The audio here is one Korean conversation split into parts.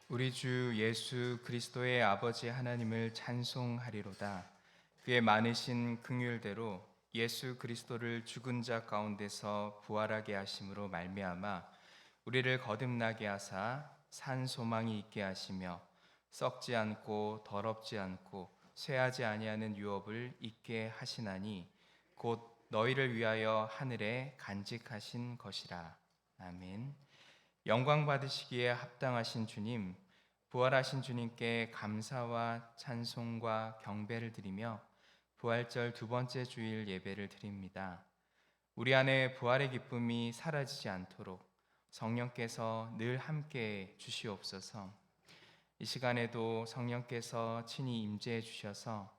우리 주 예수 그리스도의 아버지 하나님을 찬송하리로다. 그의 많으신 긍휼대로 예수 그리스도를 죽은 자 가운데서 부활하게 하심으로 말미암아 우리를 거듭나게 하사 산 소망이 있게 하시며 썩지 않고 더럽지 않고 쇠하지 아니하는 유업을 있게 하시나니 곧 너희를 위하여 하늘에 간직하신 것이라. 아멘. 영광 받으시기에 합당하신 주님, 부활하신 주님께 감사와 찬송과 경배를 드리며 부활절 두 번째 주일 예배를 드립니다. 우리 안에 부활의 기쁨이 사라지지 않도록 성령께서 늘 함께 주시옵소서. 이 시간에도 성령께서 친히 임재해 주셔서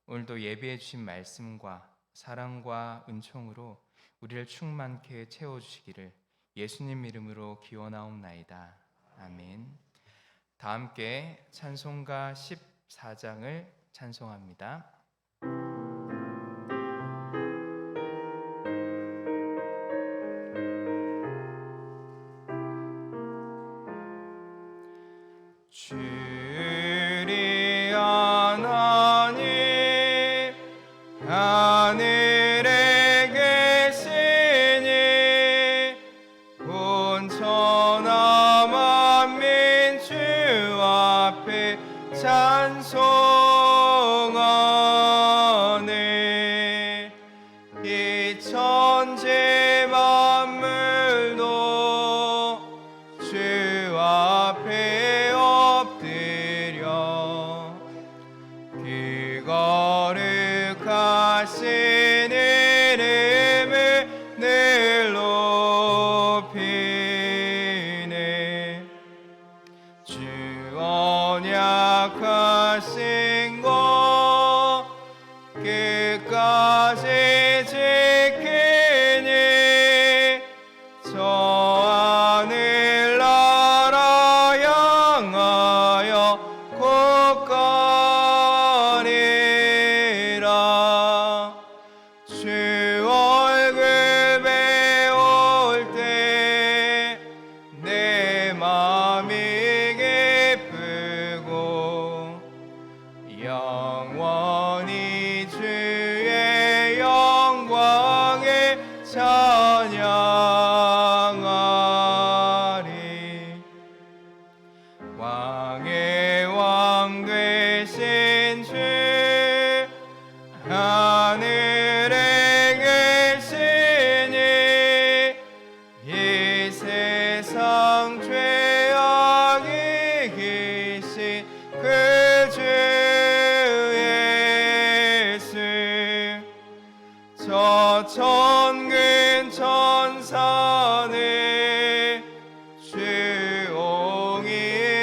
오늘도 예배해 주신 말씀과 사랑과 은총으로 우리를 충만케 채워주시기를 예수님 이름으로 기원하옵나이다. 아멘. 다 함께 찬송가 14장을 찬송합니다. 주리 하나님 하늘에 계시니 온 천하 만민 주 앞에 찬송하네. 이 천지 만물도 주 앞에 엎드려 그 거룩하신 이름을 늘 높이네. 주 언약하신 것 끝까지 지키니 저 하늘 나라 향하여 곧 가리라. 주 얼굴 배울 때 내 맘이 기쁘고 영원히 주의 영광에 찬양하리. 왕의 왕 되신 주 하늘에 계시니 이 세상 죄악이 계신 그 주 예수 저 천군 천사는 조용히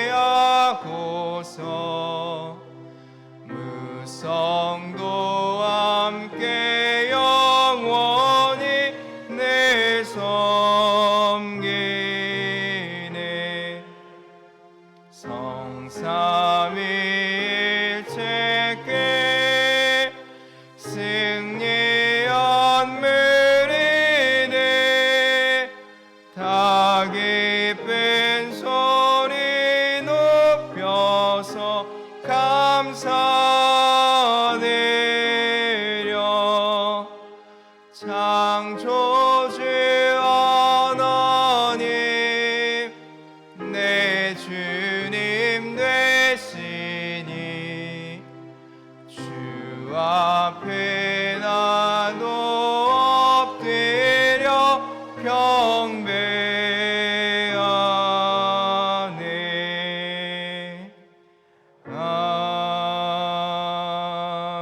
하고서 무성도 함께 영원히 내 섬기네. 성삼위일체께 승리한 물이네. 다 기쁜 소리 높여서 감사드려. 창조주 하나님 내 주님 되시니 주 앞에 나도 엎드려 경배하네.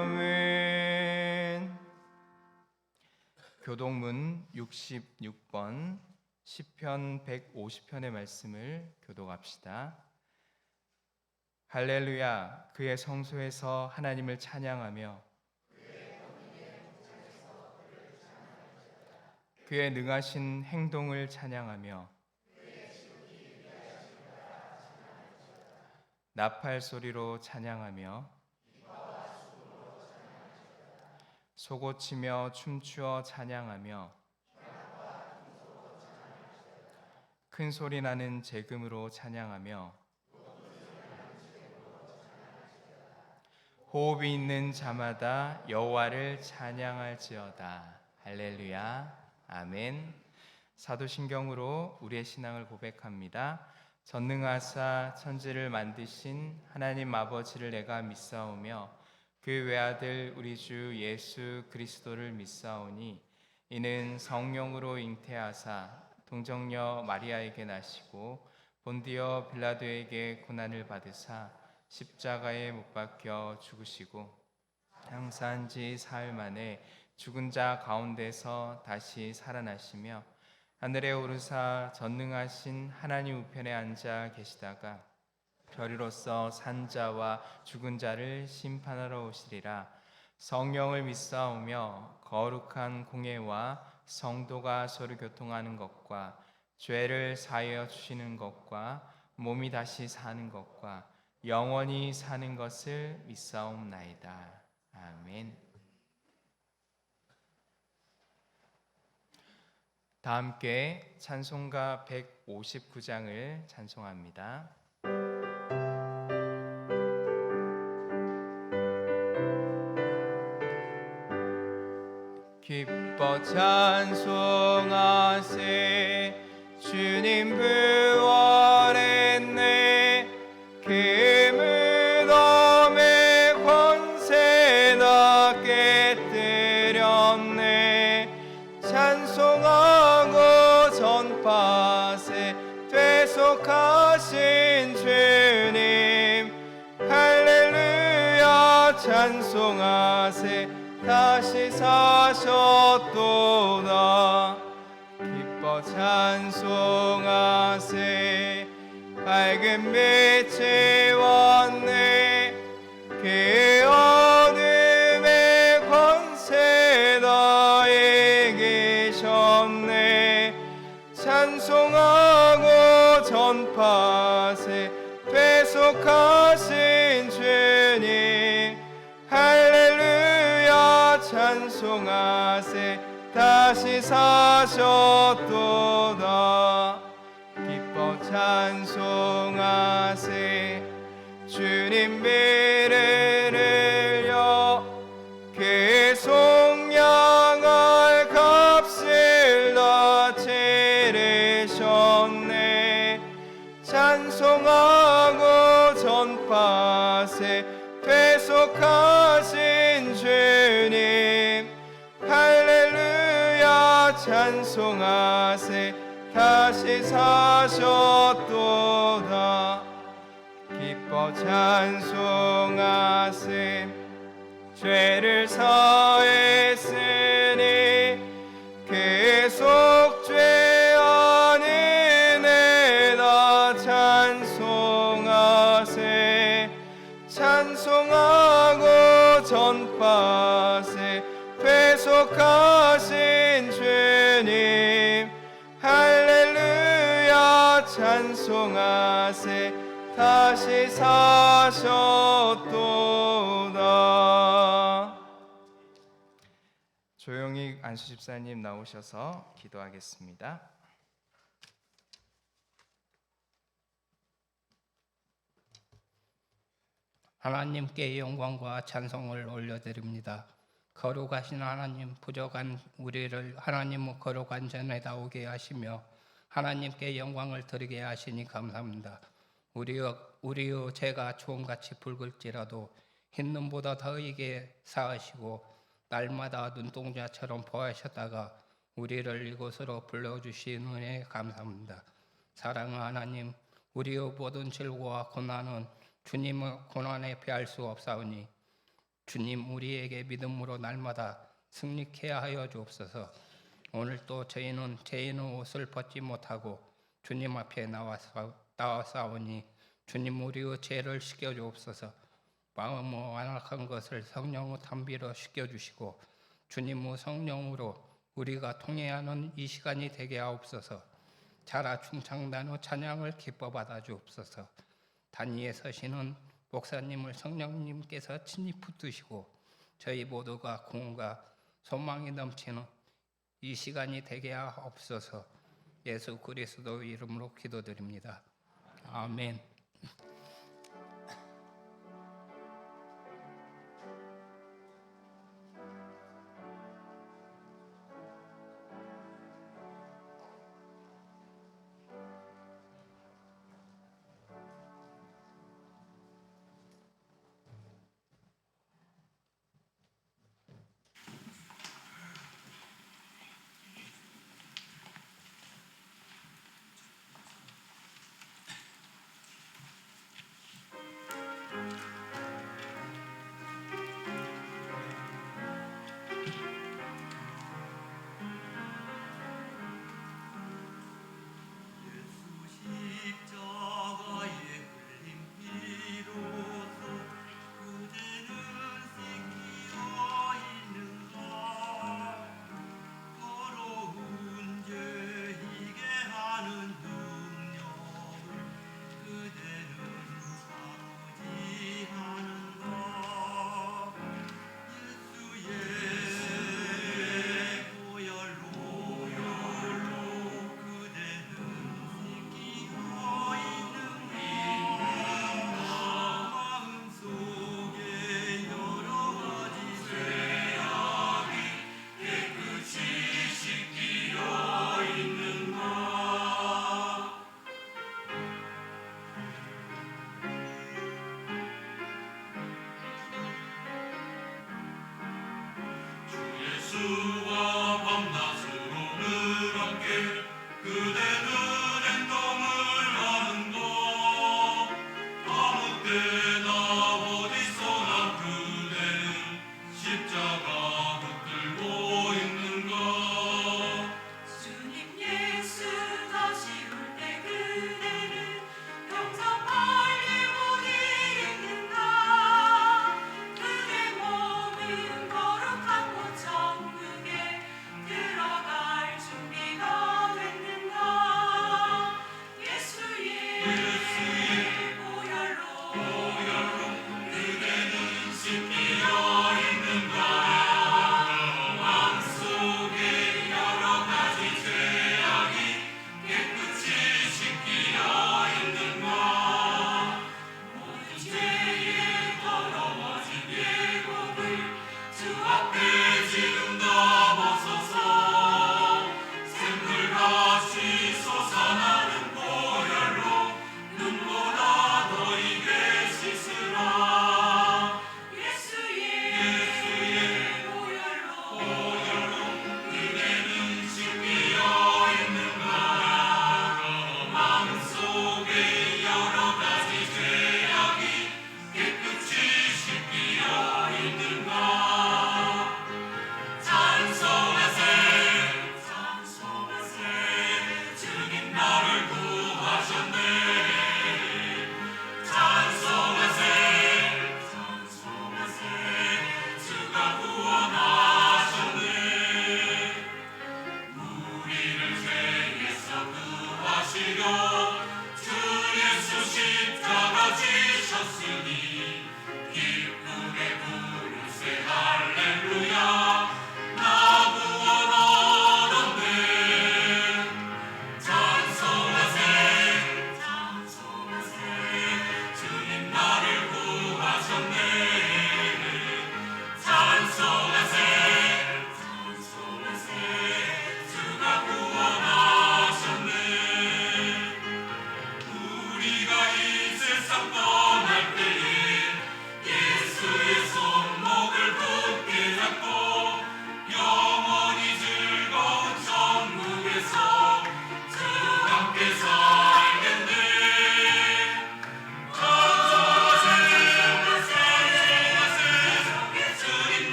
아멘. 교독문 66번 시편 150편의 말씀을 교독합시다. 할렐루야. 그의 성소에서 하나님을 찬양하며 그의 능하신 행동을 찬양하며 나팔 소리로 찬양하며 소고치며 춤추어 찬양하며 큰 소리 나는 재금으로 찬양하며 호흡이 있는 자마다 여호와를 찬양할지어다. 할렐루야. 아멘. 사도신경으로 우리의 신앙을 고백합니다. 전능하사 천지를 만드신 하나님 아버지를 내가 믿사오며 그 외아들 우리 주 예수 그리스도를 믿사오니 이는 성령으로 잉태하사 동정녀 마리아에게 나시고 본디오 빌라도에게 고난을 받으사 십자가에 못 박혀 죽으시고 장사한 지 사흘 만에 죽은 자 가운데서 다시 살아나시며 하늘에 오르사 전능하신 하나님 우편에 앉아 계시다가 별이로서 산 자와 죽은 자를 심판하러 오시리라. 성령을 믿사오며 거룩한 공예와 성도가 서로 교통하는 것과 죄를 사하여 주시는 것과 몸이 다시 사는 것과 영원히 사는 것을 믿사옵나이다. 아멘. 다 함께 찬송가 159장을 찬송합니다. 기뻐 찬송하세 주님 부활했네 그 무덤의 권세 다 깨뜨렸네 찬송하고 전파세 되속하신 주님 할렐루야 찬송하세 다시 사셨도다 기뻐 찬송하세 밝은 빛이 왔네 그 어둠의 권세 다 이기셨네 찬송하고 전파세 되속하신 주님 할렐루야 찬송하세 다시 사셨도다 기뻐 찬송하세 주님 미를 흘려 그 속량할 값을 다 치르셨네 찬송하고 전파세 되속하신 주님 할렐루야 찬송하세 다시 사셨도다 기뻐 찬송하세 죄를 사했으니 계속 죄안 은혜다 찬송하세 찬송하고 전파세 되속하신 주님 할렐루야 찬송하세 다시 사셨도다. 조용히 안수 집사님 나오셔서 기도하겠습니다. 하나님께 영광과 찬송을 올려드립니다. 거룩하신 하나님, 부족한 우리를 하나님의 거룩한 전에 나오게 하시며 하나님께 영광을 드리게 하시니 감사합니다. 우리의 죄가 주홍같이 붉을지라도 흰 눈보다 더이게 사하시고 날마다 눈동자처럼 보하셨다가 우리를 이곳으로 불러주신 은혜에 감사합니다. 사랑하는 하나님, 우리의 모든 질고와 고난은 주님의 고난에 비할 수 없사오니 주님 우리에게 믿음으로 날마다 승리케 하여 주옵소서. 오늘도 저희는 죄인의 옷을 벗지 못하고 주님 앞에 나와싸우니 주님 우리의 죄를 씻겨 주옵소서. 마음의 완악한 것을 성령의 담비로 씻겨 주시고 주님의 성령으로 우리가 통해하는 이 시간이 되게 하옵소서. 자라 충창단의 찬양을 기뻐 받아 주옵소서. 단위에 서시는 목사님을 성령님께서 친히 붙드시고 저희 모두가 공과 소망이 넘치는 이 시간이 되게 하옵소서. 예수 그리스도 이름으로 기도드립니다. 아멘.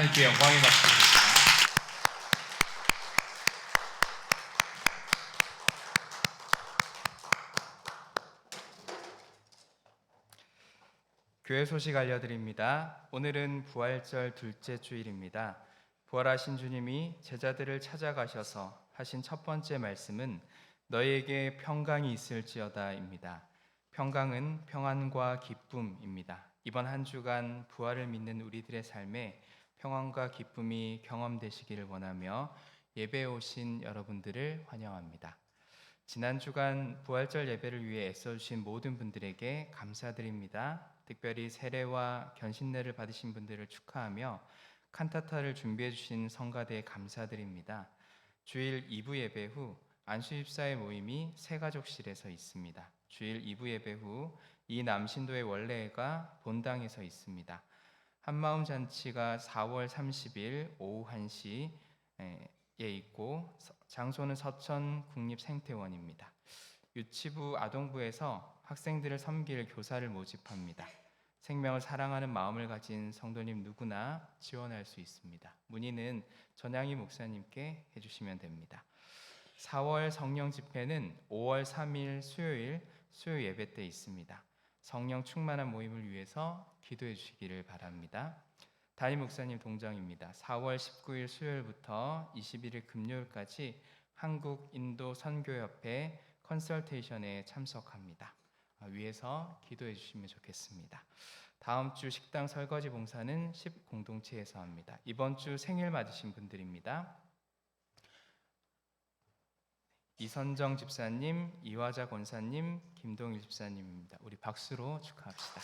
하나님께 영광이 받습니다. 교회 소식 알려드립니다. 오늘은 부활절 둘째 주일입니다. 부활하신 주님이 제자들을 찾아가셔서 하신 첫 번째 말씀은 너희에게 평강이 있을지어다입니다. 평강은 평안과 기쁨입니다. 이번 한 주간 부활을 믿는 우리들의 삶에 평안과 기쁨이 경험되시기를 원하며 예배에 오신 여러분들을 환영합니다. 지난 주간 부활절 예배를 위해 애써주신 모든 분들에게 감사드립니다. 특별히 세례와 견신례를 받으신 분들을 축하하며 칸타타를 준비해 주신 성가대에 감사드립니다. 주일 2부 예배 후 안수집사의 모임이 새가족실에서 있습니다. 주일 2부 예배 후 이 남신도의 원래가 본당에서 있습니다. 한마음 잔치가 4월 30일 오후 1시에 있고 장소는 서천 국립생태원입니다. 유치부 아동부에서 학생들을 섬길 교사를 모집합니다. 생명을 사랑하는 마음을 가진 성도님 누구나 지원할 수 있습니다. 문의는 전양희 목사님께 해주시면 됩니다. 4월 성령 집회는 5월 3일 수요일 수요 예배 때 있습니다. 성령 충만한 모임을 위해서 기도해 주시기를 바랍니다. 담임 목사님 동정입니다. 4월 19일 수요일부터 21일 금요일까지 한국 인도 선교협회 컨설테이션에 참석합니다. 위해서 기도해 주시면 좋겠습니다. 다음 주 식당 설거지 봉사는 10 공동체에서 합니다. 이번 주 생일 맞으신 분들입니다. 이선정 집사님, 이화자 권사님, 김동일 집사님입니다. 우리 박수로 축하합시다.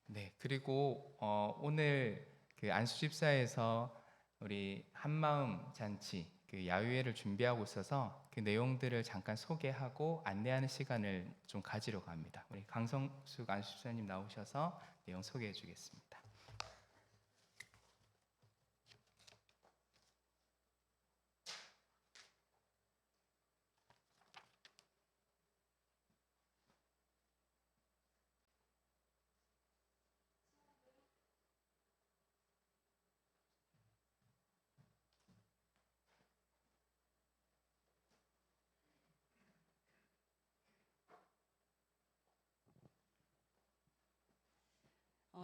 네, 그리고 오늘 그 안수 집사에서 우리 한마음 잔치 그 야유회를 준비하고 있어서 그 내용들을 잠깐 소개하고 안내하는 시간을 좀 가지려고 합니다. 우리 강성숙 안수 집사님 나오셔서 내용 소개해 주겠습니다.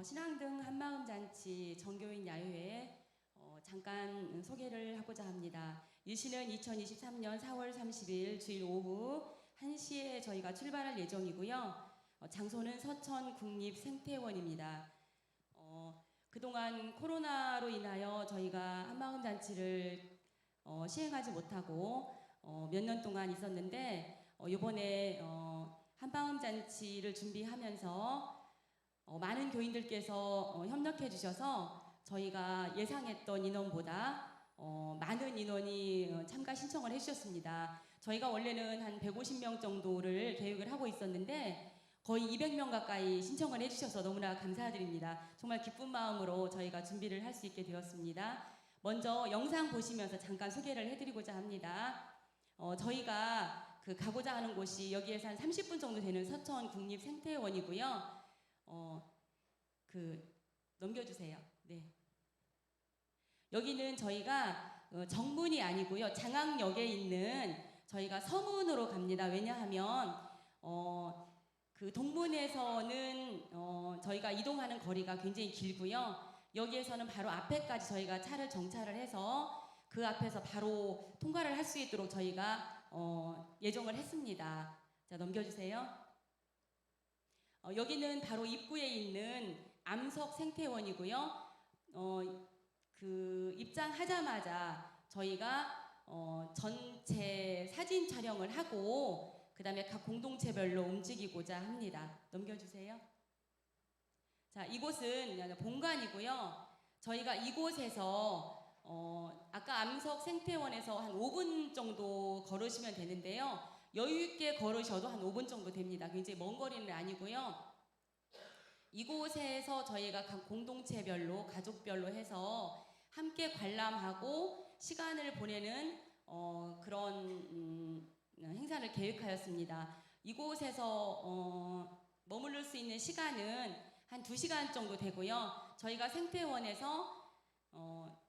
신앙등 한마음잔치 정교인 야유회에 잠깐 소개를 하고자 합니다. 일시는 2023년 4월 30일 주일 오후 1시에 저희가 출발할 예정이고요. 장소는 서천 국립생태원입니다. 그동안 코로나로 인하여 저희가 한마음잔치를 시행하지 못하고 몇 년 동안 있었는데 이번에 한마음잔치를 준비하면서 많은 교인들께서 협력해 주셔서 저희가 예상했던 인원보다 많은 인원이 참가 신청을 해주셨습니다. 저희가 원래는 한 150명 정도를 계획을 하고 있었는데 거의 200명 가까이 신청을 해주셔서 너무나 감사드립니다. 정말 기쁜 마음으로 저희가 준비를 할 수 있게 되었습니다. 먼저 영상 보시면서 잠깐 소개를 해드리고자 합니다. 저희가 가고자 하는 곳이 여기에서 한 30분 정도 되는 서천 국립생태원이고요. 넘겨주세요. 네. 여기는 저희가 정문이 아니고요. 장항역에 있는 저희가 서문으로 갑니다. 왜냐하면 그 동문에서는 저희가 이동하는 거리가 굉장히 길고요. 여기에서는 바로 앞에까지 저희가 차를 정차를 해서 그 앞에서 바로 통과를 할 수 있도록 저희가 예정을 했습니다. 자, 넘겨주세요. 여기는 바로 입구에 있는 암석 생태원이고요. 입장하자마자 저희가 전체 사진 촬영을 하고 그 다음에 각 공동체별로 움직이고자 합니다. 넘겨주세요. 자, 이곳은 본관이고요. 저희가 이곳에서 아까 암석 생태원에서 한 5분 정도 걸으시면 되는데요. 여유 있게 걸으셔도 한 5분 정도 됩니다. 굉장히 먼 거리는 아니고요. 이곳에서 저희가 각 공동체별로 가족별로 해서 함께 관람하고 시간을 보내는 그런 행사를 계획하였습니다. 이곳에서 머무를 수 있는 시간은 한 2시간 정도 되고요. 저희가 생태원에서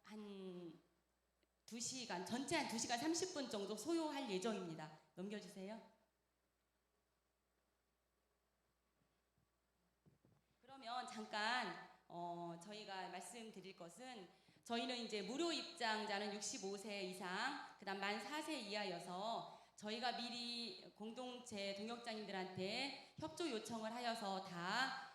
한 2시간, 전체 한 2시간 30분 정도 소요할 예정입니다. 넘겨주세요. 그러면 잠깐 저희가 말씀드릴 것은 저희는 이제 무료 입장자는 65세 이상, 그다음 만 4세 이하여서 저희가 미리 공동체 동역자님들한테 협조 요청을 하여서 다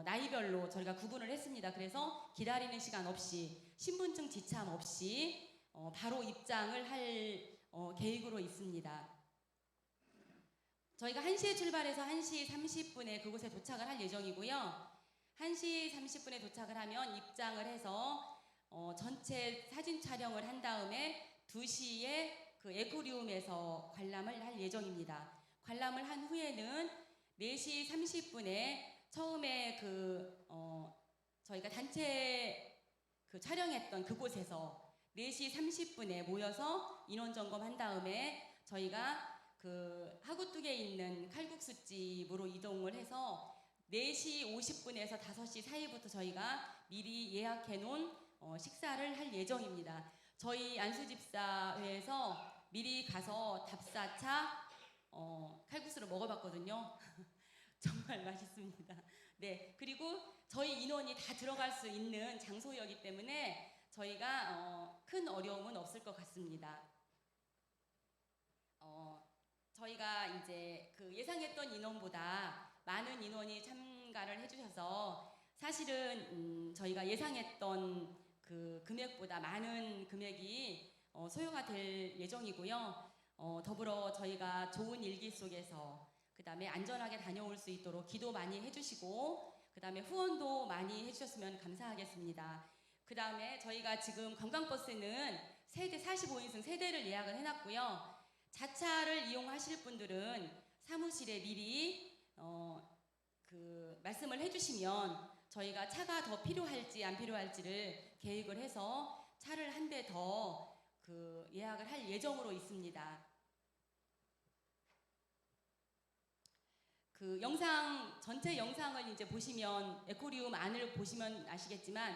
나이별로 저희가 구분을 했습니다. 그래서 기다리는 시간 없이 신분증 지참 없이 바로 입장을 할 계획으로 있습니다. 저희가 1시에 출발해서 1시 30분에 그곳에 도착을 할 예정이고요. 1시 30분에 도착을 하면 입장을 해서 전체 사진 촬영을 한 다음에 2시에 그 에코리움에서 관람을 할 예정입니다. 관람을 한 후에는 4시 30분에 처음에 저희가 단체 촬영했던 그곳에서 4시 30분에 모여서 인원 점검한 다음에 저희가 하구뚝에 있는 칼국수집으로 이동을 해서 4시 50분에서 5시 사이부터 저희가 미리 예약해 놓은 식사를 할 예정입니다. 저희 안수집사회에서 미리 가서 답사차 칼국수를 먹어봤거든요. 정말 맛있습니다. 네, 그리고 저희 인원이 다 들어갈 수 있는 장소였기 때문에 저희가 큰 어려움은 없을 것 같습니다. 저희가 이제 그 예상했던 인원보다 많은 인원이 참가를 해주셔서 사실은 저희가 예상했던 그 금액보다 많은 금액이 소요가 될 예정이고요. 더불어 저희가 좋은 일기 속에서 그 다음에 안전하게 다녀올 수 있도록 기도 많이 해주시고 그 다음에 후원도 많이 해주셨으면 감사하겠습니다. 그 다음에 저희가 지금 관광버스는 세대 45인승 세대를 예약을 해놨고요. 자차를 이용하실 분들은 사무실에 미리 그 말씀을 해주시면 저희가 차가 더 필요할지 안 필요할지를 계획을 해서 차를 한 대 더 그 예약을 할 예정으로 있습니다. 그 영상 전체 영상을 이제 보시면 에코리움 안을 보시면 아시겠지만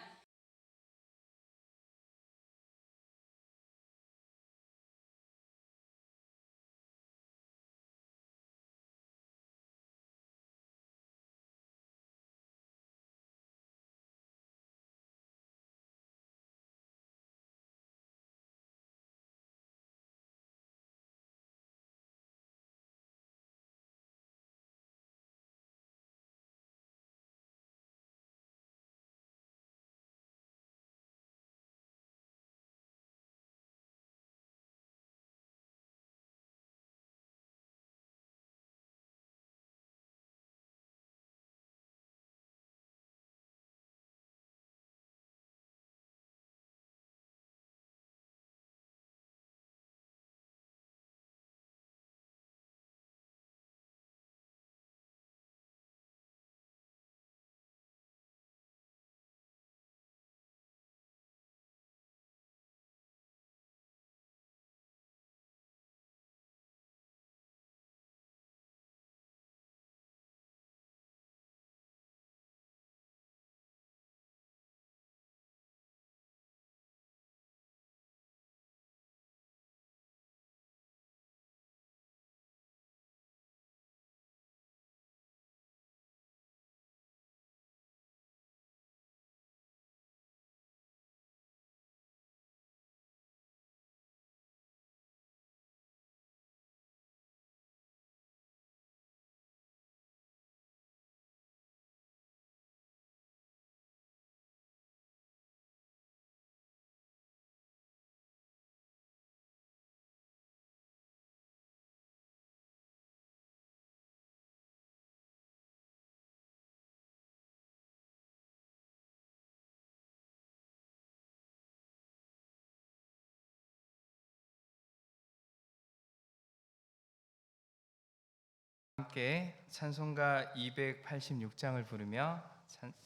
함께 찬송가 286장을 부르며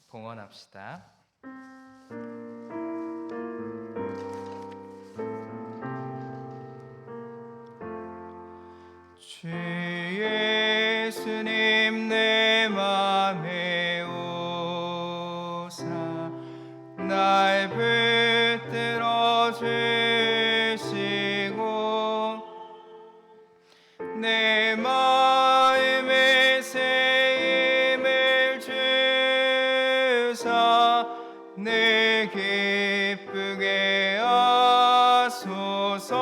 봉헌합시다. 주 예수님 내 맘에 오사 날 붙들어 주시고 내 마음에 새 힘을 주사 내 기쁘게 하소서.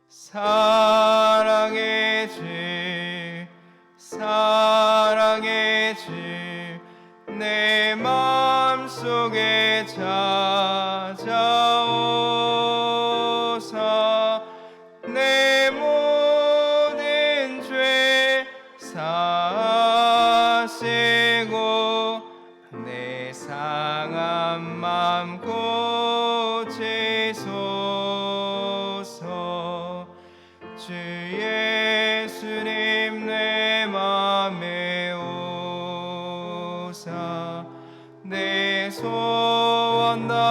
사랑의 주 사랑의 주 내 마음속에 찾아오사 내 모든 죄 사하시고 내 상한 맘 고치소서. 주 예수님 내 맘에 오사 내 소원 다하시고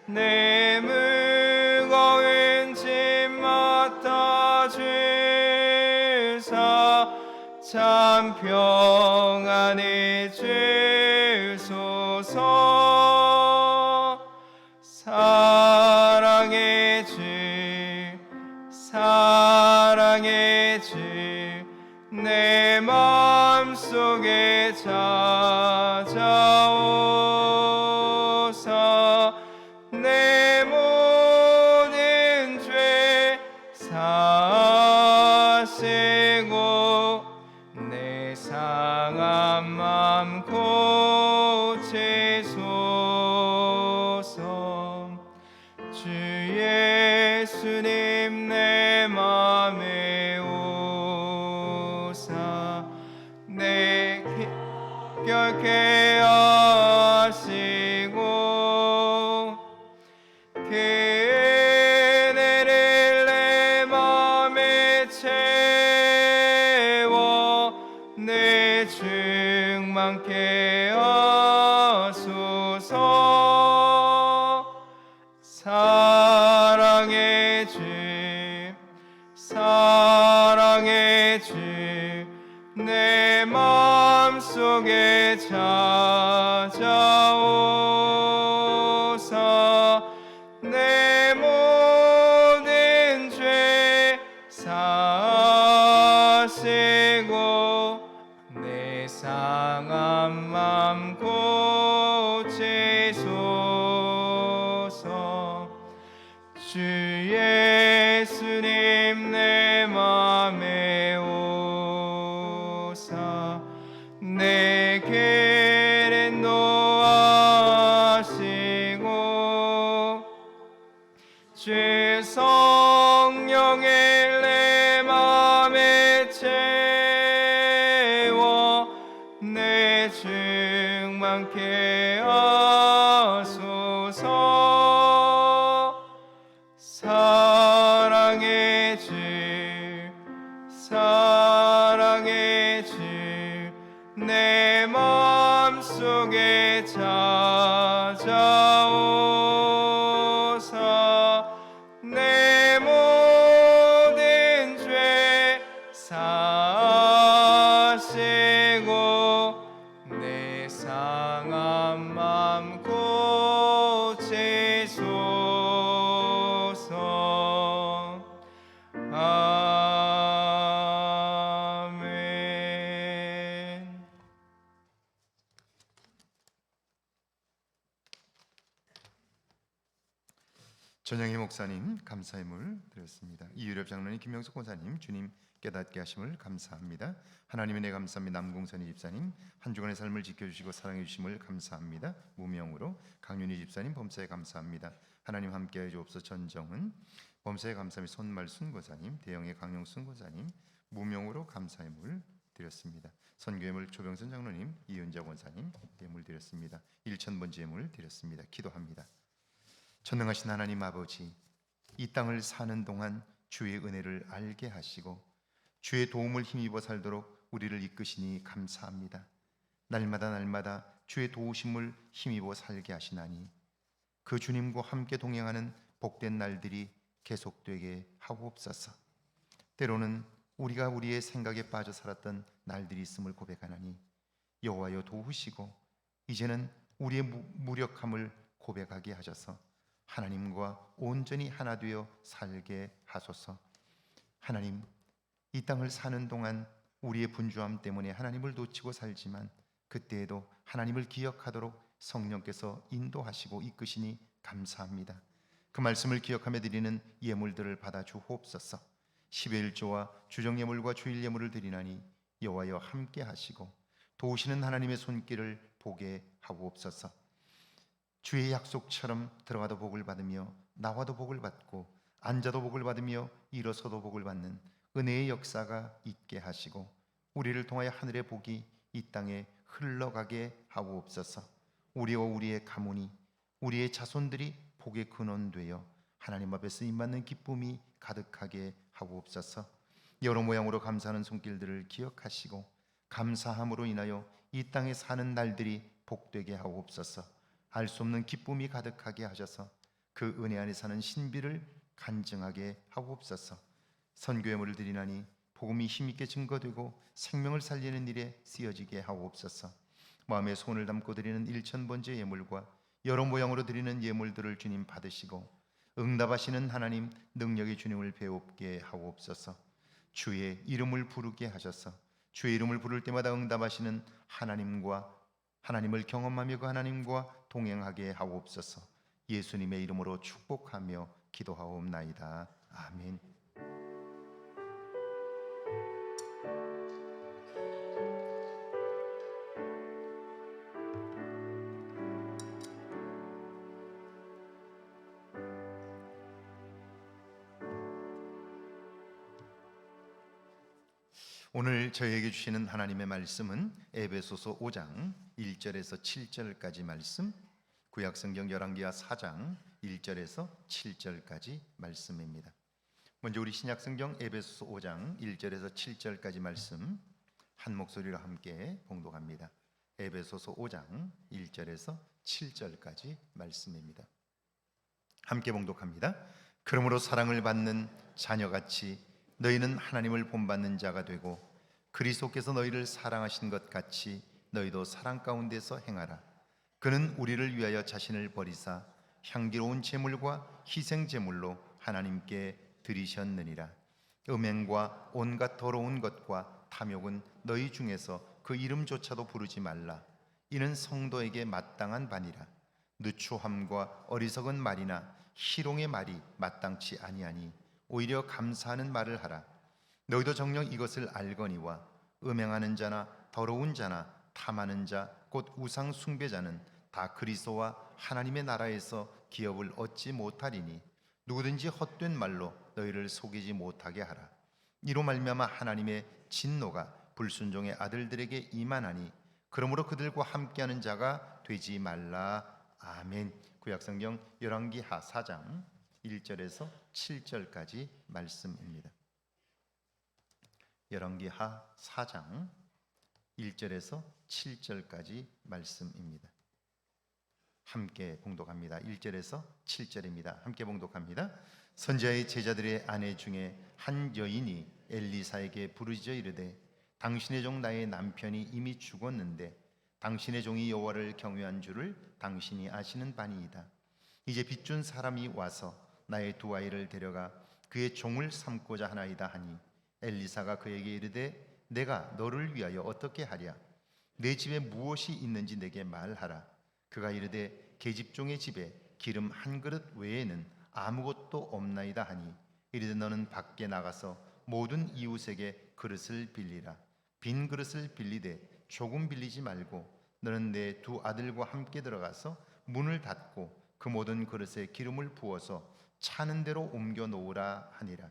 내 무거운 짐 맡아주사 참 평안히 주소서. 사랑의 주 사랑의 주 내 마음속에 찾아오사 내 하시고 내 상한 맘 고치소서. 주 예수님 내 맘에 오사 내 결케 하시고 은혜를 내 맘에 채워 내 충만케 하소서. 사랑의 주 사랑의 주 내 마음속에 찾아오사 내 모든 죄 사하시고 내 상한 맘 고치소서. 주 예수님 내 맘에 오사 내 길을 노하시고 주 성령을 내 맘에 채워 내 충만케 하소서. 사랑의 주 사랑의 주 내 마음속에 찾아오사 내 모든 죄 사하시고 내 상한 맘 고치소서. 아멘. 전영희 목사님 감사의 물 드렸습니다. 이유렵 장로님, 김명숙 권사님 주님 깨닫게 하심을 감사합니다. 하나님의 내 감사합니다. 남궁선희 집사님 한 주간의 삶을 지켜주시고 사랑해 주심을 감사합니다. 무명으로 강윤희 집사님 범사에 감사합니다. 하나님 함께하여 주옵소서. 전정은 범사에 감사합니다. 손말순 권사님, 대영의 강용순 권사님 무명으로 감사의 물 드렸습니다. 선교회물 조병선 장로님, 이은자 권사님 예물 드렸습니다. 1,000번째 예물 드렸습니다. 기도합니다. 전능하신 하나님 아버지, 이 땅을 사는 동안 주의 은혜를 알게 하시고 주의 도움을 힘입어 살도록 우리를 이끄시니 감사합니다. 날마다 주의 도우심을 힘입어 살게 하시나니 그 주님과 함께 동행하는 복된 날들이 계속되게 하옵소서. 때로는 우리가 우리의 생각에 빠져 살았던 날들이 있음을 고백하나니 여호와여 도우시고 이제는 우리의 무력함을 고백하게 하셔서 하나님과 온전히 하나 되어 살게 하소서. 하나님, 이 땅을 사는 동안 우리의 분주함 때문에 하나님을 놓치고 살지만 그때에도 하나님을 기억하도록 성령께서 인도하시고 이끄시니 감사합니다. 그 말씀을 기억하며 드리는 예물들을 받아 주옵소서. 10의 1조와 주정예물과 주일예물을 드리나니 여호와여 함께 하시고 도우시는 하나님의 손길을 보게 하옵소서. 주의 약속처럼 들어가도 복을 받으며 나와도 복을 받고 앉아도 복을 받으며 일어서도 복을 받는 은혜의 역사가 있게 하시고 우리를 통하여 하늘의 복이 이 땅에 흘러가게 하옵소서. 우리와 우리의 가문이 우리의 자손들이 복의 근원되어 하나님 앞에 쓰임받는 기쁨이 가득하게 하옵소서. 여러 모양으로 감사하는 손길들을 기억하시고 감사함으로 인하여 이 땅에 사는 날들이 복되게 하옵소서. 알 수 없는 기쁨이 가득하게 하셔서 그 은혜 안에 사는 신비를 간증하게 하옵소서. 선교예물을 드리나니 복음이 힘있게 증거되고 생명을 살리는 일에 쓰여지게 하옵소서. 마음에 손을 담고 드리는 1,000번째 예물과 여러 모양으로 드리는 예물들을 주님 받으시고 응답하시는 하나님 능력의 주님을 배웁게 하옵소서. 주의 이름을 부르게 하셔서 주의 이름을 부를 때마다 응답하시는 하나님을 경험하며 그 하나님과 동행하게 하옵소서. 예수님의 이름으로 축복하며 기도하옵나이다. 아멘. 오늘 저희에게 주시는 하나님의 말씀은 에베소서 5장 1절에서 7절까지 말씀, 구약성경 열왕기하 4장 1절에서 7절까지 말씀입니다. 먼저 우리 신약성경 에베소서 5장 1절에서 7절까지 말씀 한 목소리로 함께 봉독합니다. 에베소서 5장 1절에서 7절까지 말씀입니다. 함께 봉독합니다. 그러므로 사랑을 받는 자녀같이 너희는 하나님을 본받는 자가 되고 그리스도께서 너희를 사랑하신 것 같이 너희도 사랑 가운데서 행하라. 그는 우리를 위하여 자신을 버리사 향기로운 제물과 희생 제물로 하나님께 드리셨느니라. 음행과 온갖 더러운 것과 탐욕은 너희 중에서 그 이름조차도 부르지 말라. 이는 성도에게 마땅한 바니라. 누추함과 어리석은 말이나 희롱의 말이 마땅치 아니하니 오히려 감사하는 말을 하라. 너희도 정녕 이것을 알거니와 음행하는 자나 더러운 자나 탐하는 자 곧 우상 숭배자는 다 그리스도와 하나님의 나라에서 기업을 얻지 못하리니 누구든지 헛된 말로 너희를 속이지 못하게 하라. 이로 말미암아 하나님의 진노가 불순종의 아들들에게 임하나니 그러므로 그들과 함께하는 자가 되지 말라. 아멘. 구약성경 열왕기하 4장 1절에서 7절까지 말씀입니다. 열왕기하 4장 1절에서 7절까지 말씀입니다. 함께 봉독합니다. 1절에서 7절입니다. 함께 봉독합니다. 선지자의 제자들의 아내 중에 한 여인이 엘리사에게 부르짖어 이르되 당신의 종 나의 남편이 이미 죽었는데 당신의 종이 여호와를 경외한 줄을 당신이 아시는 바니이다. 이제 빚준 사람이 와서 나의 두 아이를 데려가 그의 종을 삼고자 하나이다 하니 엘리사가 그에게 이르되 내가 너를 위하여 어떻게 하랴? 내 집에 무엇이 있는지 내게 말하라. 그가 이르되 계집종의 집에 기름 한 그릇 외에는 아무것도 없나이다 하니 이르되 너는 밖에 나가서 모든 이웃에게 그릇을 빌리라. 빈 그릇을 빌리되 조금 빌리지 말고 너는 내 두 아들과 함께 들어가서 문을 닫고 그 모든 그릇에 기름을 부어서 차는 대로 옮겨 놓으라 하니라.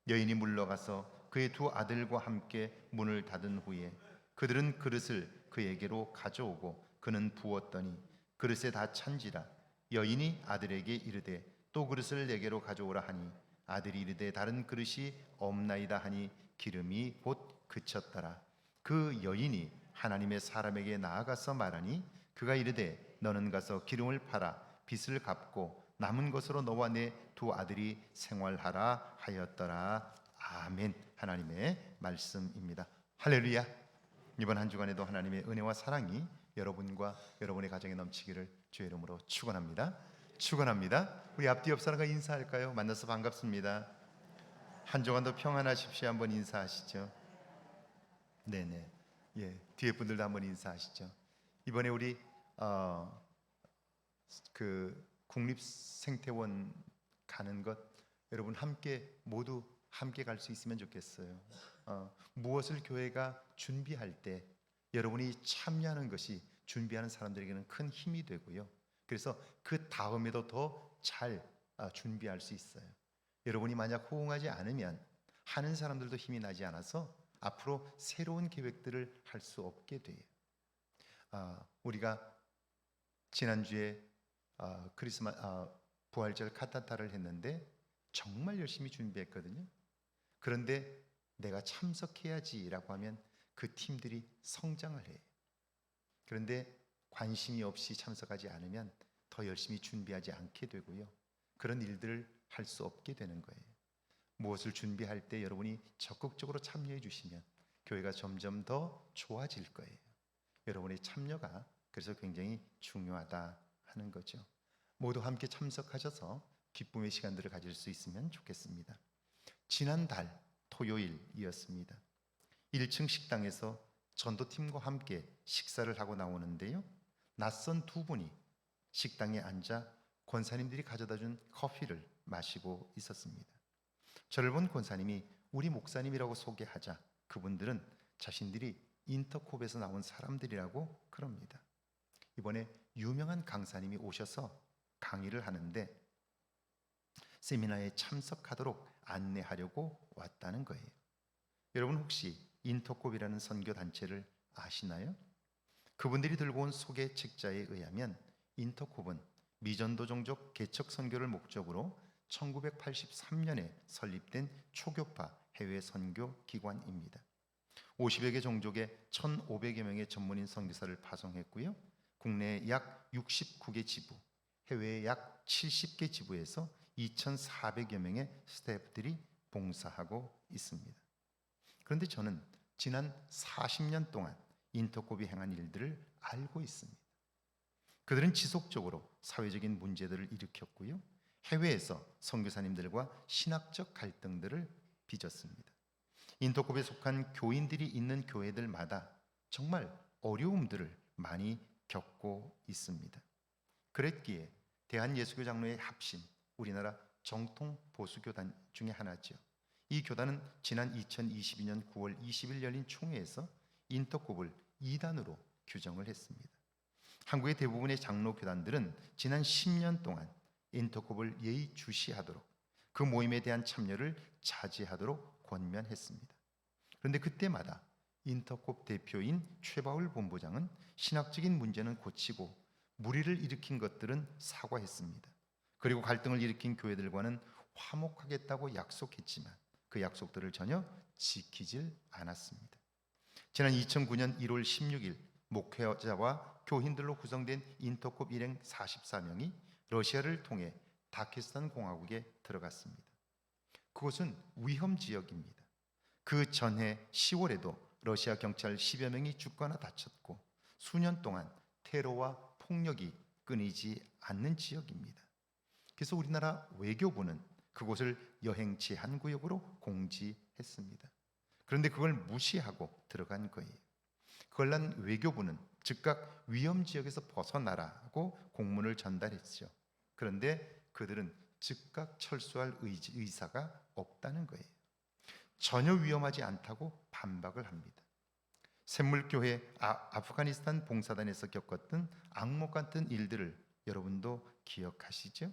여인이 물러가서 그의 두 아들과 함께 문을 닫은 후에 그들은 그릇을 그에게로 가져오고 그는 부었더니 그릇에 다 찬지라. 여인이 아들에게 이르되 또 그릇을 내게로 가져오라 하니 아들이 이르되 다른 그릇이 없나이다 하니 기름이 곧 그쳤더라. 그 여인이 하나님의 사람에게 나아가서 말하니 그가 이르되 너는 가서 기름을 팔아 빚을 갚고 남은 것으로 너와 내 두 아들이 생활하라 하였더라. 아멘. 하나님의 말씀입니다. 할렐루야. 이번 한 주간에도 하나님의 은혜와 사랑이 여러분과 여러분의 가정에 넘치기를 주의 이름으로 축원합니다. 축원합니다. 우리 앞뒤 옆 사람과 인사할까요? 만나서 반갑습니다. 한 주간도 평안하십시오. 한번 인사하시죠. 네네. 예, 뒤에 분들도 한번 인사하시죠. 이번에 우리 그 국립생태원 가는 것 여러분 함께 모두 함께 갈 수 있으면 좋겠어요. 무엇을 교회가 준비할 때 여러분이 참여하는 것이 준비하는 사람들에게는 큰 힘이 되고요. 그래서 그 다음에도 더 잘 준비할 수 있어요. 여러분이 만약 호응하지 않으면 하는 사람들도 힘이 나지 않아서 앞으로 새로운 계획들을 할 수 없게 돼요. 우리가 지난주에 부활절 카타타를 했는데 정말 열심히 준비했거든요. 그런데 내가 참석해야지라고 하면 그 팀들이 성장을 해요. 그런데 관심이 없이 참석하지 않으면 더 열심히 준비하지 않게 되고요. 그런 일들을 할 수 없게 되는 거예요. 무엇을 준비할 때 여러분이 적극적으로 참여해 주시면 교회가 점점 더 좋아질 거예요. 여러분의 참여가 그래서 굉장히 중요하다 하는 거죠. 모두 함께 참석하셔서 기쁨의 시간들을 가질 수 있으면 좋겠습니다. 지난달 토요일이었습니다. 1층 식당에서 전도팀과 함께 식사를 하고 나오는데요. 낯선 두 분이 식당에 앉아 권사님들이 가져다 준 커피를 마시고 있었습니다. 저를 본 권사님이 우리 목사님이라고 소개하자 그분들은 자신들이 인터콥에서 나온 사람들이라고 그럽니다. 이번에 유명한 강사님이 오셔서 강의를 하는데 세미나에 참석하도록 안내하려고 왔다는 거예요. 여러분 혹시 인터콥이라는 선교 단체를 아시나요? 그분들이 들고 온 소개 책자에 의하면 인터콥은 미전도 종족 개척 선교를 목적으로 1983년에 설립된 초교파 해외 선교 기관입니다. 50여 개 종족의 1,500여 명의 전문인 선교사를 파송했고요. 국내 약 69개 지부, 해외 약 70개 지부에서 2,400여 명의 스태프들이 봉사하고 있습니다. 그런데 저는 지난 40년 동안 인터콥이 행한 일들을 알고 있습니다. 그들은 지속적으로 사회적인 문제들을 일으켰고요. 해외에서 선교사님들과 신학적 갈등들을 빚었습니다. 인터콥에 속한 교인들이 있는 교회들마다 정말 어려움들을 많이 겪고 있습니다. 그랬기에 대한예수교 장로회 합심, 우리나라 정통 보수교단 중에 하나죠. 이 교단은 지난 2022년 9월 20일 열린 총회에서 인터콥을 이단으로 규정을 했습니다. 한국의 대부분의 장로 교단들은 지난 10년 동안 인터콥을 예의주시하도록, 그 모임에 대한 참여를 자제하도록 권면했습니다. 그런데 그때마다 인터콥 대표인 최바울 본부장은 신학적인 문제는 고치고 무리를 일으킨 것들은 사과했습니다. 그리고 갈등을 일으킨 교회들과는 화목하겠다고 약속했지만 그 약속들을 전혀 지키질 않았습니다. 지난 2009년 1월 16일 목회자와 교인들로 구성된 인터콥 일행 44명이 러시아를 통해 다케스탄 공화국에 들어갔습니다. 그곳은 위험 지역입니다. 그 전해 10월에도 러시아 경찰 10여 명이 죽거나 다쳤고 수년 동안 테러와 폭력이 끊이지 않는 지역입니다. 그래서 우리나라 외교부는 그곳을 여행 제한 구역으로 공지했습니다. 그런데 그걸 무시하고 들어간 거예요. 그걸 난 외교부는 즉각 위험 지역에서 벗어나라고 공문을 전달했죠. 그런데 그들은 즉각 철수할 의사가 없다는 거예요. 전혀 위험하지 않다고 반박을 합니다. 샘물교회 아프가니스탄 봉사단에서 겪었던 악몽 같은 일들을 여러분도 기억하시죠?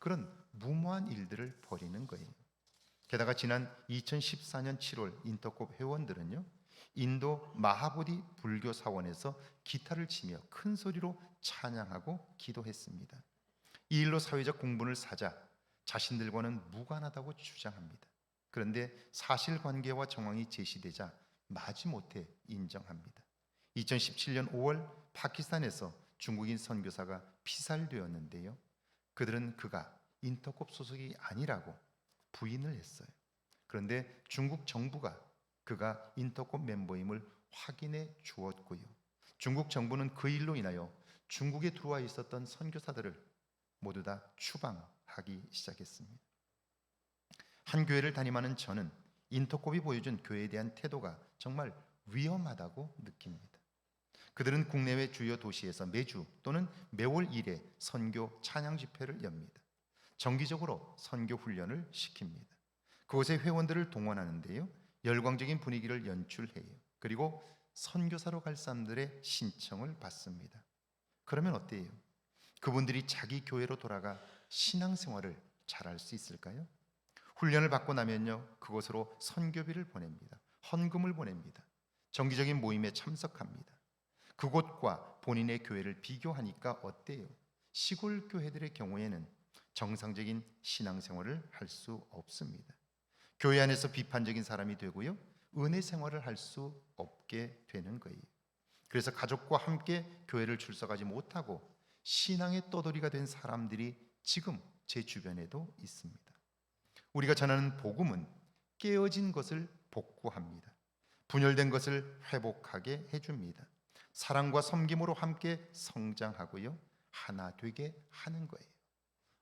그런 무모한 일들을 벌이는 거예요. 게다가 지난 2014년 7월 인터콥 회원들은요, 인도 마하보디 불교 사원에서 기타를 치며 큰 소리로 찬양하고 기도했습니다. 이 일로 사회적 공분을 사자 자신들과는 무관하다고 주장합니다. 그런데 사실관계와 정황이 제시되자 마지못해 인정합니다. 2017년 5월 파키스탄에서 중국인 선교사가 피살되었는데요. 그들은 그가 인터콥 소속이 아니라고 부인을 했어요. 그런데 중국 정부가 그가 인터콥 멤버임을 확인해 주었고요. 중국 정부는 그 일로 인하여 중국에 들어와 있었던 선교사들을 모두 다 추방하기 시작했습니다. 한 교회를 담임하는 저는 인터콥이 보여준 교회에 대한 태도가 정말 위험하다고 느낍니다. 그들은 국내외 주요 도시에서 매주 또는 매월 1회 선교 찬양 집회를 엽니다. 정기적으로 선교 훈련을 시킵니다. 그곳에 회원들을 동원하는데요, 열광적인 분위기를 연출해요. 그리고 선교사로 갈 사람들의 신청을 받습니다. 그러면 어때요? 그분들이 자기 교회로 돌아가 신앙생활을 잘할 수 있을까요? 훈련을 받고 나면요, 그곳으로 선교비를 보냅니다. 헌금을 보냅니다. 정기적인 모임에 참석합니다. 그곳과 본인의 교회를 비교하니까 어때요? 시골 교회들의 경우에는 정상적인 신앙생활을 할 수 없습니다. 교회 안에서 비판적인 사람이 되고요, 은혜 생활을 할 수 없게 되는 거예요. 그래서 가족과 함께 교회를 출석하지 못하고 신앙의 떠돌이가 된 사람들이 지금 제 주변에도 있습니다. 우리가 전하는 복음은 깨어진 것을 복구합니다. 분열된 것을 회복하게 해줍니다. 사랑과 섬김으로 함께 성장하고요, 하나 되게 하는 거예요.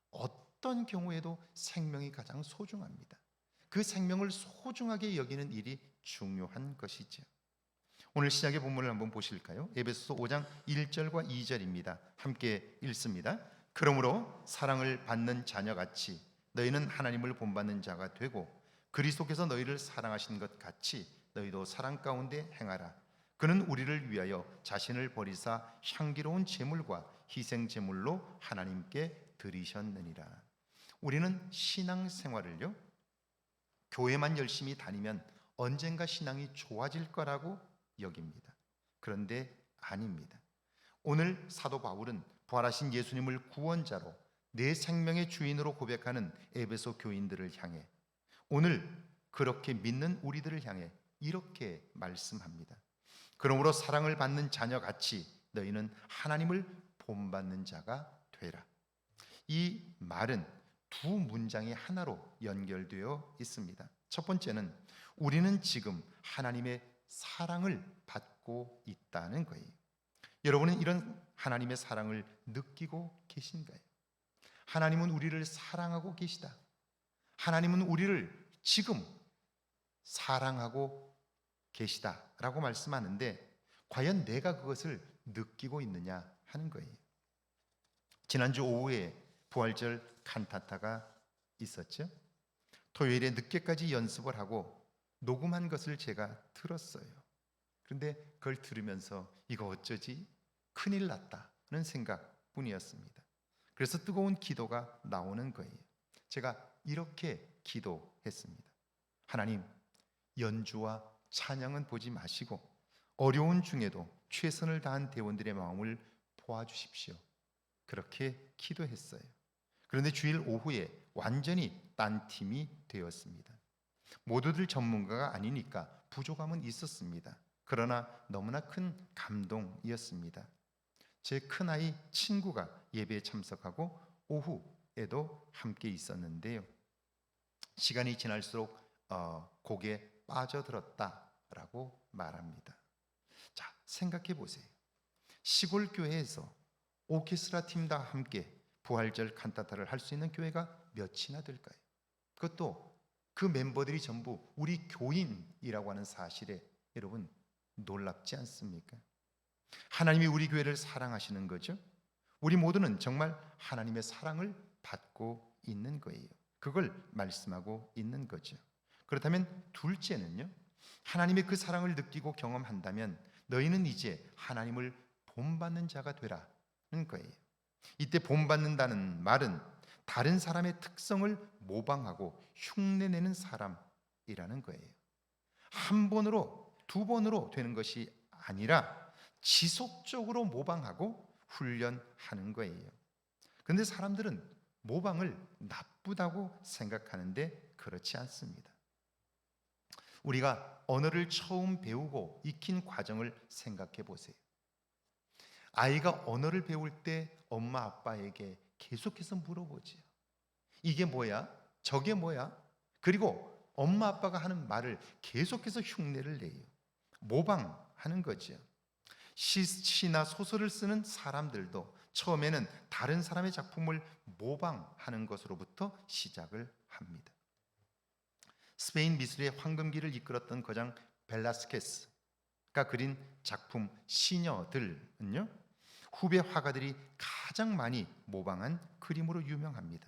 어떤 경우에도 생명이 가장 소중합니다. 그 생명을 소중하게 여기는 일이 중요한 것이죠. 오늘 시작의 본문을 한번 보실까요? 에베소서 5장 1절과 2절입니다. 함께 읽습니다. 그러므로 사랑을 받는 자녀같이 너희는 하나님을 본받는 자가 되고 그리스도께서 너희를 사랑하신 것 같이 너희도 사랑 가운데 행하라. 그는 우리를 위하여 자신을 버리사 향기로운 제물과 희생 제물로 하나님께 드리셨느니라. 우리는 신앙생활을요, 교회만 열심히 다니면 언젠가 신앙이 좋아질 거라고 여깁니다. 그런데 아닙니다. 오늘 사도 바울은 부활하신 예수님을 구원자로 내 생명의 주인으로 고백하는 에베소 교인들을 향해, 오늘 그렇게 믿는 우리들을 향해 이렇게 말씀합니다. 그러므로 사랑을 받는 자녀같이 너희는 하나님을 본받는 자가 되라. 이 말은 두 문장이 하나로 연결되어 있습니다. 첫 번째는 우리는 지금 하나님의 사랑을 받고 있다는 거예요. 여러분은 이런 하나님의 사랑을 느끼고 계신가요? 하나님은 우리를 사랑하고 계시다. 하나님은 우리를 지금 사랑하고 계시다라고 말씀하는데, 과연 내가 그것을 느끼고 있느냐 하는 거예요. 지난주 오후에 부활절 칸타타가 있었죠. 토요일에 늦게까지 연습을 하고 녹음한 것을 제가 들었어요. 그런데 그걸 들으면서 이거 어쩌지? 큰일 났다는 생각뿐이었습니다. 그래서 뜨거운 기도가 나오는 거예요. 제가 이렇게 기도했습니다. 하나님, 연주와 찬양은 보지 마시고 어려운 중에도 최선을 다한 대원들의 마음을 도와주십시오. 그렇게 기도했어요. 그런데 주일 오후에 완전히 딴 팀이 되었습니다. 모두들 전문가가 아니니까 부족함은 있었습니다. 그러나 너무나 큰 감동이었습니다. 제 큰아이 친구가 예배에 참석하고 오후에도 함께 있었는데요. 시간이 지날수록 곡에 빠져들었다라고 말합니다. 자, 생각해 보세요. 시골 교회에서 오케스트라 팀과 함께 부활절 칸타타를 할 수 있는 교회가 몇이나 될까요? 그것도 그 멤버들이 전부 우리 교인이라고 하는 사실에 여러분 놀랍지 않습니까? 하나님이 우리 교회를 사랑하시는 거죠. 우리 모두는 정말 하나님의 사랑을 받고 있는 거예요. 그걸 말씀하고 있는 거죠. 그렇다면 둘째는요, 하나님의 그 사랑을 느끼고 경험한다면 너희는 이제 하나님을 본받는 자가 되라는 거예요. 이때 본받는다는 말은 다른 사람의 특성을 모방하고 흉내내는 사람이라는 거예요. 한 번으로 두 번으로 되는 것이 아니라 지속적으로 모방하고 훈련하는 거예요. 그런데 사람들은 모방을 나쁘다고 생각하는데 그렇지 않습니다. 우리가 언어를 처음 배우고 익힌 과정을 생각해 보세요. 아이가 언어를 배울 때 엄마 아빠에게 계속해서 물어보지요. 이게 뭐야? 저게 뭐야? 그리고 엄마 아빠가 하는 말을 계속해서 흉내를 내요. 모방하는 거죠. 시나 소설을 쓰는 사람들도 처음에는 다른 사람의 작품을 모방하는 것으로부터 시작을 합니다. 스페인 미술의 황금기를 이끌었던 거장 벨라스케스가 그린 작품 시녀들은요, 후배 화가들이 가장 많이 모방한 그림으로 유명합니다.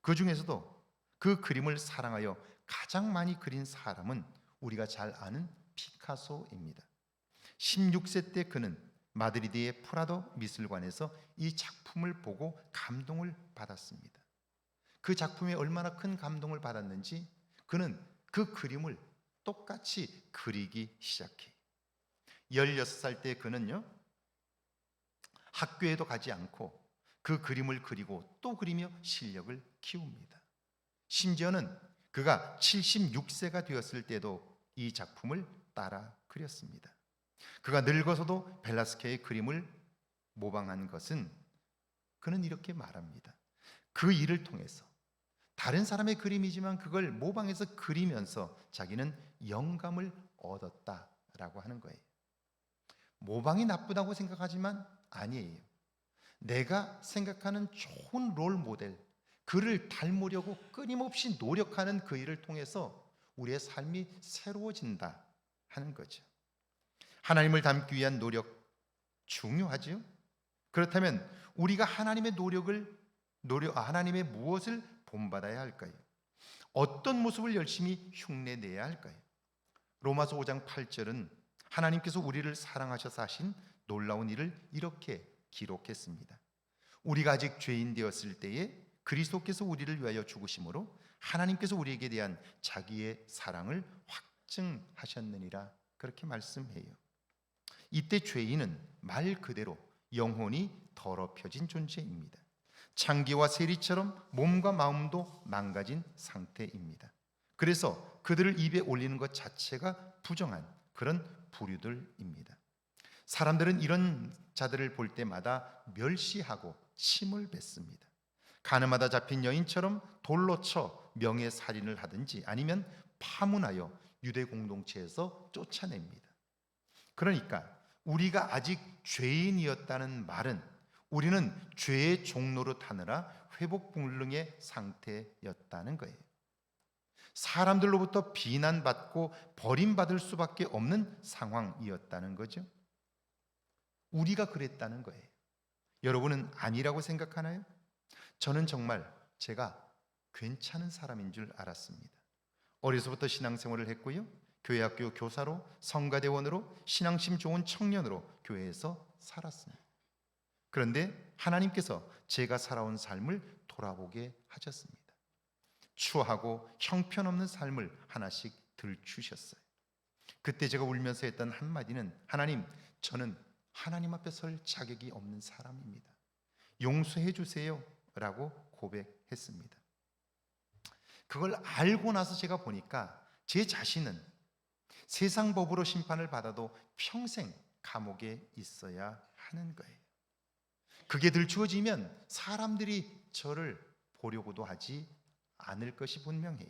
그 중에서도 그 그림을 사랑하여 가장 많이 그린 사람은 우리가 잘 아는 피카소입니다. 16세 때 그는 마드리드의 프라도 미술관에서 이 작품을 보고 감동을 받았습니다. 그 작품에 얼마나 큰 감동을 받았는지 그는 그 그림을 똑같이 그리기 시작해. 16살 때 그는요, 학교에도 가지 않고 그 그림을 그리고 또 그리며 실력을 키웁니다. 심지어는 그가 76세가 되었을 때도 이 작품을 따라 그렸습니다. 그가 늙어서도 벨라스케의 그림을 모방한 것은, 그는 이렇게 말합니다. 그 일을 통해서 다른 사람의 그림이지만 그걸 모방해서 그리면서 자기는 영감을 얻었다라고 하는 거예요. 모방이 나쁘다고 생각하지만 아니에요. 내가 생각하는 좋은 롤 모델, 그를 닮으려고 끊임없이 노력하는 그 일을 통해서 우리의 삶이 새로워진다 하는 거죠. 하나님을 닮기 위한 노력 중요하지요? 그렇다면 우리가 하나님의 하나님의 무엇을 본받아야 할까요? 어떤 모습을 열심히 흉내내야 할까요? 로마서 5장 8절은 하나님께서 우리를 사랑하셔서 하신 놀라운 일을 이렇게 기록했습니다. 우리가 아직 죄인 되었을 때에 그리스도께서 우리를 위하여 죽으심으로 하나님께서 우리에게 대한 자기의 사랑을 확증하셨느니라 그렇게 말씀해요. 이때 죄인은 말 그대로 영혼이 더럽혀진 존재입니다. 창기와 세리처럼 몸과 마음도 망가진 상태입니다. 그래서 그들을 입에 올리는 것 자체가 부정한 그런 부류들입니다. 사람들은 이런 자들을 볼 때마다 멸시하고 침을 뱉습니다. 가늠하다 잡힌 여인처럼 돌로 쳐 명예살인을 하든지 아니면 파문하여 유대 공동체에서 쫓아냅니다. 그러니까 우리가 아직 죄인이었다는 말은 우리는 죄의 종로로 타느라 회복불능의 상태였다는 거예요. 사람들로부터 비난받고 버림받을 수밖에 없는 상황이었다는 거죠. 우리가 그랬다는 거예요. 여러분은 아니라고 생각하나요? 저는 정말 제가 괜찮은 사람인 줄 알았습니다. 어려서부터 신앙생활을 했고요. 교회학교 교사로, 성가대원으로, 신앙심 좋은 청년으로 교회에서 살았습니다. 그런데 하나님께서 제가 살아온 삶을 돌아보게 하셨습니다. 추하고 형편없는 삶을 하나씩 들추셨어요. 그때 제가 울면서 했던 한마디는 하나님, 저는 하나님 앞에 설 자격이 없는 사람입니다. 용서해 주세요 라고 고백했습니다. 그걸 알고 나서 제가 보니까 제 자신은 세상 법으로 심판을 받아도 평생 감옥에 있어야 하는 거예요. 그게 들추어지면 사람들이 저를 보려고도 하지 않을 것이 분명해요.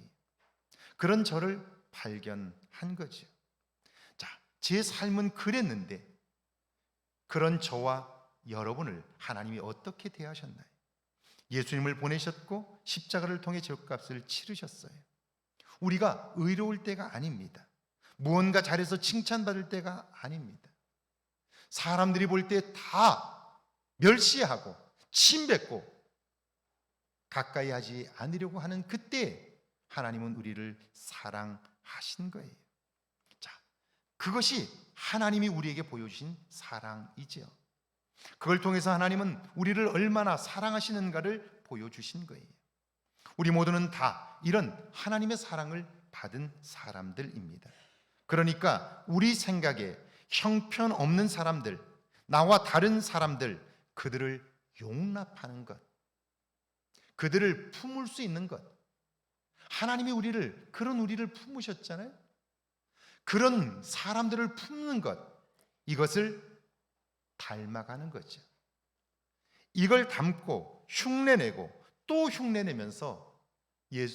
그런 저를 발견한 거죠. 자, 제 삶은 그랬는데 그런 저와 여러분을 하나님이 어떻게 대하셨나요? 예수님을 보내셨고 십자가를 통해 죄값을 치르셨어요. 우리가 의로울 때가 아닙니다. 무언가 잘해서 칭찬받을 때가 아닙니다. 사람들이 볼 때 다 멸시하고 침뱉고 가까이 하지 않으려고 하는 그때 하나님은 우리를 사랑하신 거예요. 자, 그것이 하나님이 우리에게 보여주신 사랑이죠. 그걸 통해서 하나님은 우리를 얼마나 사랑하시는가를 보여주신 거예요. 우리 모두는 다 이런 하나님의 사랑을 받은 사람들입니다. 그러니까 우리 생각에 형편없는 사람들, 나와 다른 사람들, 그들을 용납하는 것, 그들을 품을 수 있는 것, 하나님이 그런 우리를 품으셨잖아요. 그런 사람들을 품는 것, 이것을 닮아가는 거죠. 이걸 담고 흉내내고 또 흉내내면서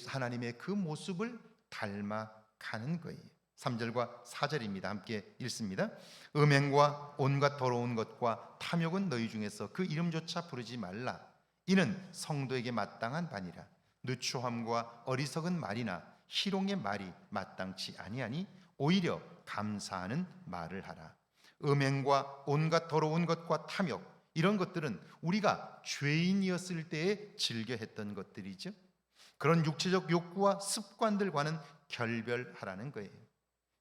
하나님의 그 모습을 닮아가는 거예요. 3절과 4절입니다. 함께 읽습니다. 음행과 온갖 더러운 것과 탐욕은 너희 중에서 그 이름조차 부르지 말라. 이는 성도에게 마땅한 바니라. 누추함과 어리석은 말이나 희롱의 말이 마땅치 아니하니 오히려 감사하는 말을 하라. 음행과 온갖 더러운 것과 탐욕, 이런 것들은 우리가 죄인이었을 때에 즐겨 했던 것들이죠. 그런 육체적 욕구와 습관들과는 결별하라는 거예요.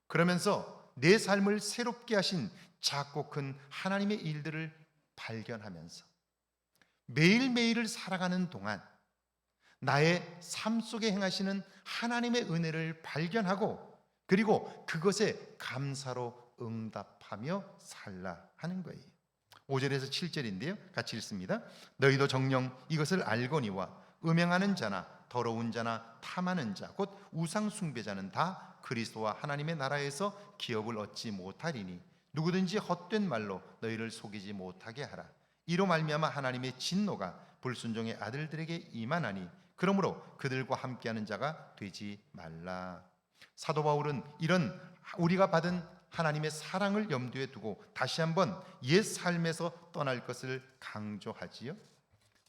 그러면서 내 삶을 새롭게 하신 작고 큰 하나님의 일들을 발견하면서 매일매일을 살아가는 동안 나의 삶 속에 행하시는 하나님의 은혜를 발견하고 그리고 그것에 감사로 응답하며 살라 하는 거예요. 5절에서 7절인데요. 같이 읽습니다. 너희도 정녕 이것을 알거니와 음행하는 자나 더러운 자나 탐하는 자 곧 우상 숭배자는 다 그리스도와 하나님의 나라에서 기업을 얻지 못하리니 누구든지 헛된 말로 너희를 속이지 못하게 하라. 이로 말미암아 하나님의 진노가 불순종의 아들들에게 임하나니 그러므로 그들과 함께하는 자가 되지 말라. 사도 바울은 이런 우리가 받은 하나님의 사랑을 염두에 두고 다시 한번 옛 삶에서 떠날 것을 강조하지요.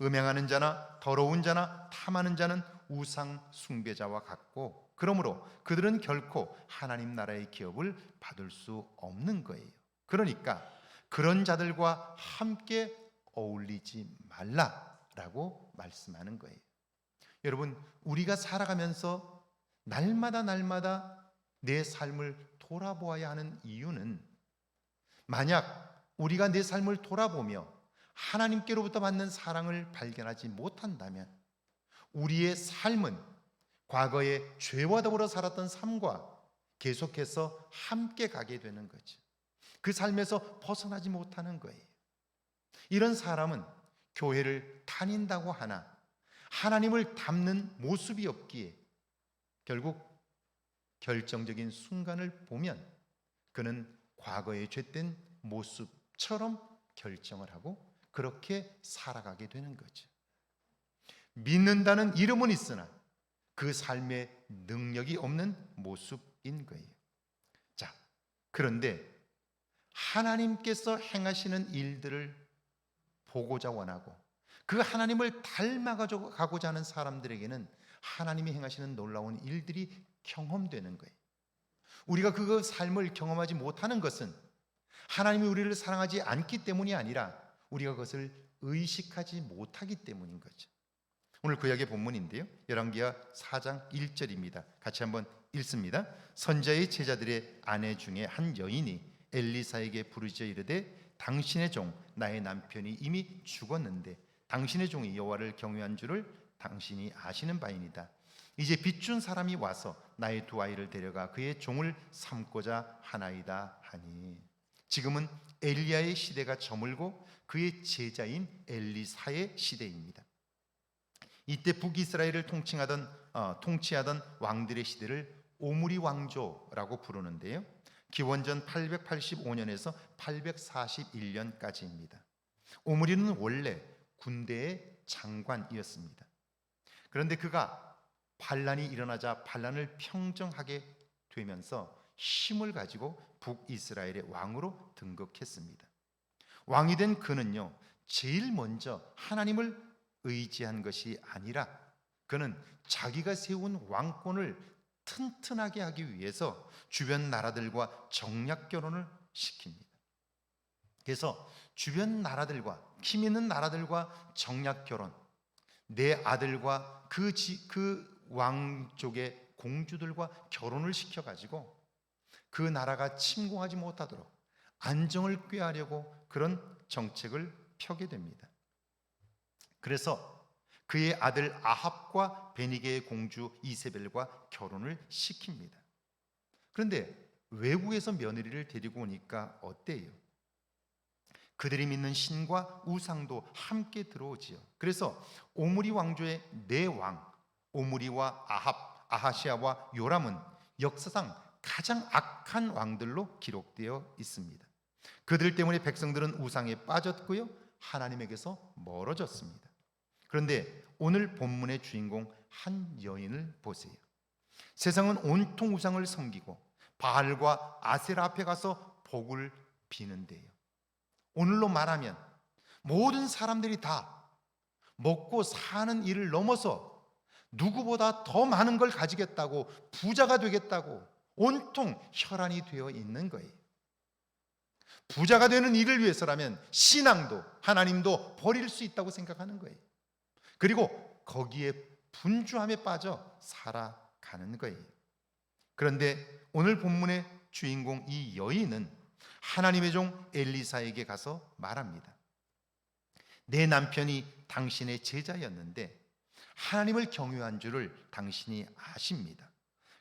음행하는 자나 더러운 자나 탐하는 자는 우상 숭배자와 같고 그러므로 그들은 결코 하나님 나라의 기업을 받을 수 없는 거예요. 그러니까 그런 자들과 함께 어울리지 말라라고 말씀하는 거예요. 여러분, 우리가 살아가면서 날마다 내 삶을 돌아보아야 하는 이유는 만약 우리가 내 삶을 돌아보며 하나님께로부터 받는 사랑을 발견하지 못한다면 우리의 삶은 과거에 죄와 더불어 살았던 삶과 계속해서 함께 가게 되는 거죠. 그 삶에서 벗어나지 못하는 거예요. 이런 사람은 교회를 다닌다고 하나 하나님을 닮는 모습이 없기에 결국 결정적인 순간을 보면 그는 과거의 죄된 모습처럼 결정을 하고 그렇게 살아가게 되는 거죠. 믿는다는 이름은 있으나 그 삶에 능력이 없는 모습인 거예요. 자, 그런데 하나님께서 행하시는 일들을 보고자 원하고 그 하나님을 닮아가고자 하는 사람들에게는 하나님이 행하시는 놀라운 일들이 경험되는 거예요. 우리가 그 삶을 경험하지 못하는 것은 하나님이 우리를 사랑하지 않기 때문이 아니라 우리가 그것을 의식하지 못하기 때문인 거죠. 오늘 구약의 본문인데요, 열왕기하 4장 1절입니다. 같이 한번 읽습니다. 선지자의 제자들의 아내 중에 한 여인이 엘리사에게 부르짖어 이르되 당신의 종 나의 남편이 이미 죽었는데 당신의 종이 여호와를 경외한 줄을 당신이 아시는 바이니다. 이제 빚준 사람이 와서 나의 두 아이를 데려가 그의 종을 삼고자 하나이다 하니. 지금은 엘리야의 시대가 저물고 그의 제자인 엘리사의 시대입니다. 이때 북이스라엘을 통치하던 왕들의 시대를 오므리 왕조라고 부르는데요, 기원전 885년에서 841년까지입니다. 오므리는 원래 군대의 장관이었습니다. 그런데 그가 반란이 일어나자 반란을 평정하게 되면서 힘을 가지고 북이스라엘의 왕으로 등극했습니다. 왕이 된 그는요, 제일 먼저 하나님을 의지한 것이 아니라 그는 자기가 세운 왕권을 튼튼하게 하기 위해서 주변 나라들과 정략 결혼을 시킵니다. 그래서 주변 나라들과, 힘 있는 나라들과 정략 결혼, 내 아들과 그 왕족의 공주들과 결혼을 시켜가지고 그 나라가 침공하지 못하도록 안정을 꾀하려고 그런 정책을 펴게 됩니다. 그래서 그의 아들 아합과 베니게의 공주 이세벨과 결혼을 시킵니다. 그런데 외국에서 며느리를 데리고 오니까 어때요? 그들이 믿는 신과 우상도 함께 들어오지요. 그래서 오므리 왕조의 네 왕, 오므리와 아합, 아하시아와 요람은 역사상 가장 악한 왕들로 기록되어 있습니다. 그들 때문에 백성들은 우상에 빠졌고요, 하나님에게서 멀어졌습니다. 그런데 오늘 본문의 주인공 한 여인을 보세요. 세상은 온통 우상을 섬기고 바알과 아세라 앞에 가서 복을 비는데요, 오늘로 말하면 모든 사람들이 다 먹고 사는 일을 넘어서 누구보다 더 많은 걸 가지겠다고, 부자가 되겠다고 온통 혈안이 되어 있는 거예요. 부자가 되는 일을 위해서라면 신앙도 하나님도 버릴 수 있다고 생각하는 거예요. 그리고 거기에 분주함에 빠져 살아가는 거예요. 그런데 오늘 본문의 주인공 이 여인은 하나님의 종 엘리사에게 가서 말합니다. 내 남편이 당신의 제자였는데 하나님을 경외한 줄을 당신이 아십니다.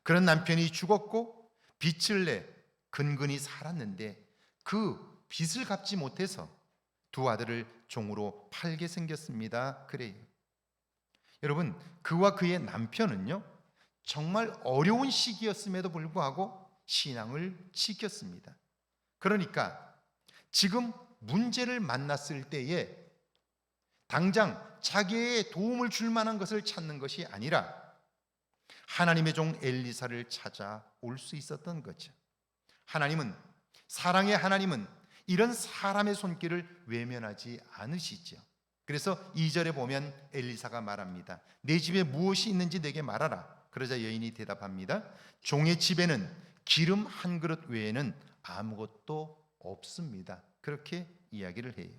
그런 남편이 죽었고 빚을 내 근근히 살았는데 그 빚을 갚지 못해서 두 아들을 종으로 팔게 생겼습니다. 그래요. 여러분, 그와 그의 남편은요, 정말 어려운 시기였음에도 불구하고 신앙을 지켰습니다. 그러니까 지금 문제를 만났을 때에 당장 자기의 도움을 줄 만한 것을 찾는 것이 아니라 하나님의 종 엘리사를 찾아올 수 있었던 거죠. 사랑의 하나님은 이런 사람의 손길을 외면하지 않으시죠. 그래서 2절에 보면 엘리사가 말합니다. 내 집에 무엇이 있는지 내게 말하라. 그러자 여인이 대답합니다. 종의 집에는 기름 한 그릇 외에는 아무것도 없습니다. 그렇게 이야기를 해요.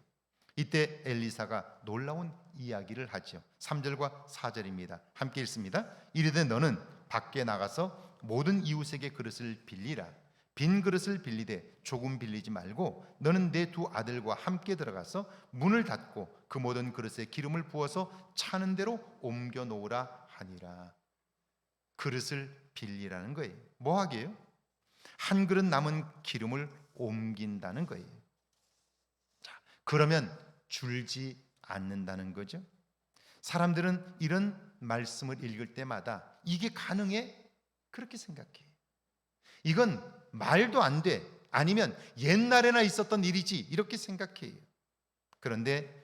이때 엘리사가 놀라운 이야기를 하죠. 3절과 4절입니다. 함께 읽습니다. 이르되 너는 밖에 나가서 모든 이웃에게 그릇을 빌리라. 빈 그릇을 빌리되 조금 빌리지 말고 너는 내 두 아들과 함께 들어가서 문을 닫고 그 모든 그릇에 기름을 부어서 차는 대로 옮겨 놓으라 하니라. 그릇을 빌리라는 거예요. 뭐 하게요? 한 그릇 남은 기름을 옮긴다는 거예요. 자, 그러면 줄지 않는다는 거죠. 사람들은 이런 말씀을 읽을 때마다 이게 가능해? 그렇게 생각해. 이건 말도 안 돼. 아니면 옛날에나 있었던 일이지. 이렇게 생각해요. 그런데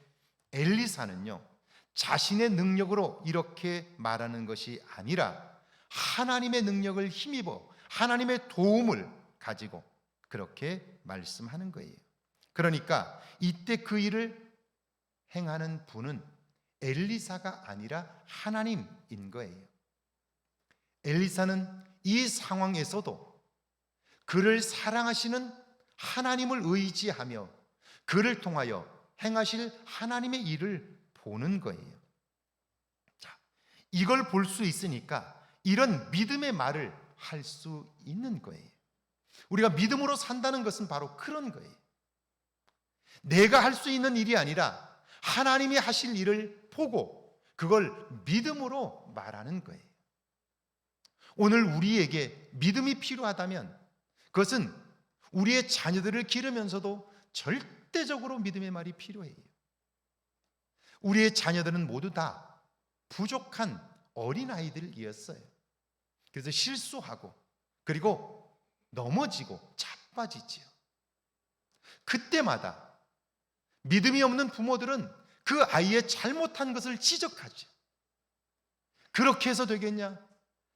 엘리사는요, 자신의 능력으로 이렇게 말하는 것이 아니라 하나님의 능력을 힘입어 하나님의 도움을 가지고 그렇게 말씀하는 거예요. 그러니까 이때 그 일을 행하는 분은 엘리사가 아니라 하나님인 거예요. 엘리사는 이 상황에서도 그를 사랑하시는 하나님을 의지하며 그를 통하여 행하실 하나님의 일을 보는 거예요. 자, 이걸 볼 수 있으니까 이런 믿음의 말을 할 수 있는 거예요. 우리가 믿음으로 산다는 것은 바로 그런 거예요. 내가 할 수 있는 일이 아니라 하나님이 하실 일을 보고 그걸 믿음으로 말하는 거예요. 오늘 우리에게 믿음이 필요하다면 그것은 우리의 자녀들을 기르면서도 절대적으로 믿음의 말이 필요해요. 우리의 자녀들은 모두 다 부족한 어린아이들이었어요. 그래서 실수하고 그리고 넘어지고 자빠지지요. 그때마다 믿음이 없는 부모들은 그 아이의 잘못한 것을 지적하죠. 그렇게 해서 되겠냐?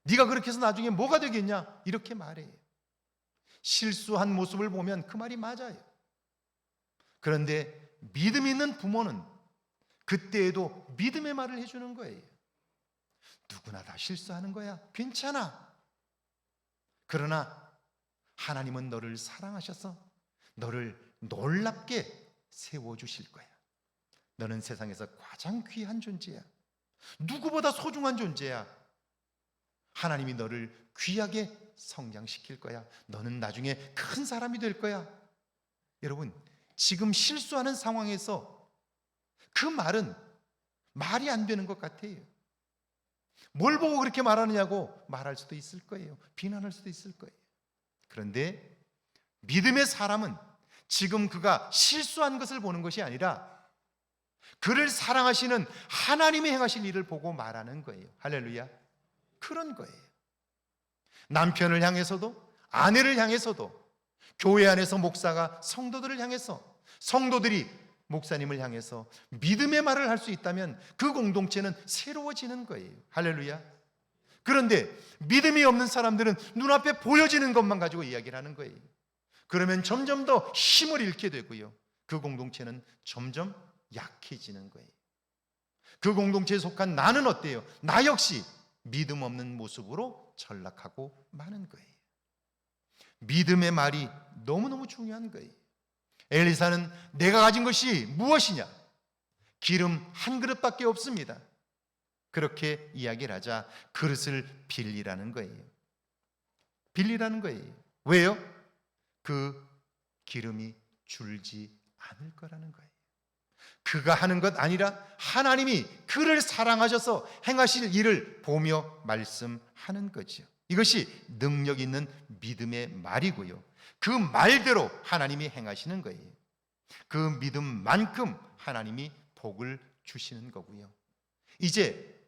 네가 그렇게 해서 나중에 뭐가 되겠냐? 이렇게 말해요. 실수한 모습을 보면 그 말이 맞아요. 그런데 믿음 있는 부모는 그때에도 믿음의 말을 해주는 거예요. 누구나 다 실수하는 거야. 괜찮아. 그러나 하나님은 너를 사랑하셔서 너를 놀랍게 세워주실 거야. 너는 세상에서 가장 귀한 존재야. 누구보다 소중한 존재야. 하나님이 너를 귀하게 성장시킬 거야. 너는 나중에 큰 사람이 될 거야. 여러분, 지금 실수하는 상황에서 그 말은 말이 안 되는 것 같아요. 뭘 보고 그렇게 말하느냐고 말할 수도 있을 거예요. 비난할 수도 있을 거예요. 그런데 믿음의 사람은 지금 그가 실수한 것을 보는 것이 아니라 그를 사랑하시는 하나님이 행하실 일을 보고 말하는 거예요. 할렐루야. 그런 거예요. 남편을 향해서도 아내를 향해서도 교회 안에서 목사가 성도들을 향해서 성도들이 목사님을 향해서 믿음의 말을 할 수 있다면 그 공동체는 새로워지는 거예요. 할렐루야. 그런데 믿음이 없는 사람들은 눈앞에 보여지는 것만 가지고 이야기를 하는 거예요. 그러면 점점 더 힘을 잃게 되고요. 그 공동체는 점점 약해지는 거예요. 그 공동체에 속한 나는 어때요? 나 역시 믿음 없는 모습으로 전락하고 마는 거예요. 믿음의 말이 너무너무 중요한 거예요. 엘리사는 내가 가진 것이 무엇이냐? 기름 한 그릇밖에 없습니다. 그렇게 이야기를 하자 그릇을 빌리라는 거예요. 빌리라는 거예요. 왜요? 그 기름이 줄지 않을 거라는 거예요. 그가 하는 것 아니라 하나님이 그를 사랑하셔서 행하실 일을 보며 말씀하는 거죠. 이것이 능력 있는 믿음의 말이고요. 그 말대로 하나님이 행하시는 거예요. 그 믿음만큼 하나님이 복을 주시는 거고요. 이제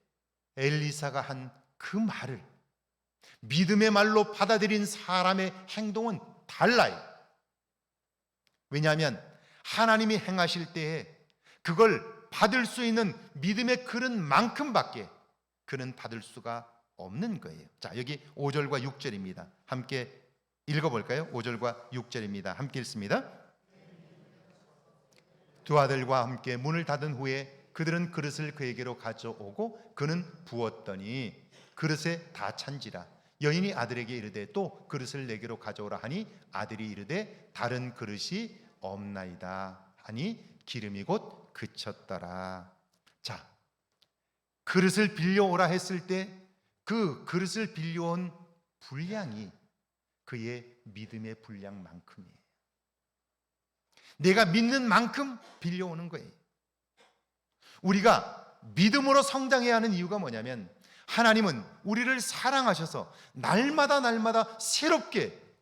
엘리사가 한 그 말을 믿음의 말로 받아들인 사람의 행동은 달라요. 왜냐하면 하나님이 행하실 때에 그걸 받을 수 있는 믿음의 그릇만큼밖에 그는 받을 수가 없는 거예요. 자, 여기 5절과 6절입니다. 함께 읽어볼까요? 5절과 6절입니다. 함께 읽습니다. 두 아들과 함께 문을 닫은 후에 그들은 그릇을 그에게로 가져오고 그는 부었더니 그릇에 다 찬지라. 여인이 아들에게 이르되 또 그릇을 내게로 가져오라 하니 아들이 이르되 다른 그릇이 없나이다 하니 기름이 곧 그쳤더라. 자, 그릇을 빌려오라 했을 때 그 그릇을 빌려온 분량이 그의 믿음의 분량만큼이에요. 내가 믿는 만큼 빌려오는 거예요. 우리가 믿음으로 성장해야 하는 이유가 뭐냐면 하나님은 우리를 사랑하셔서 날마다 새롭게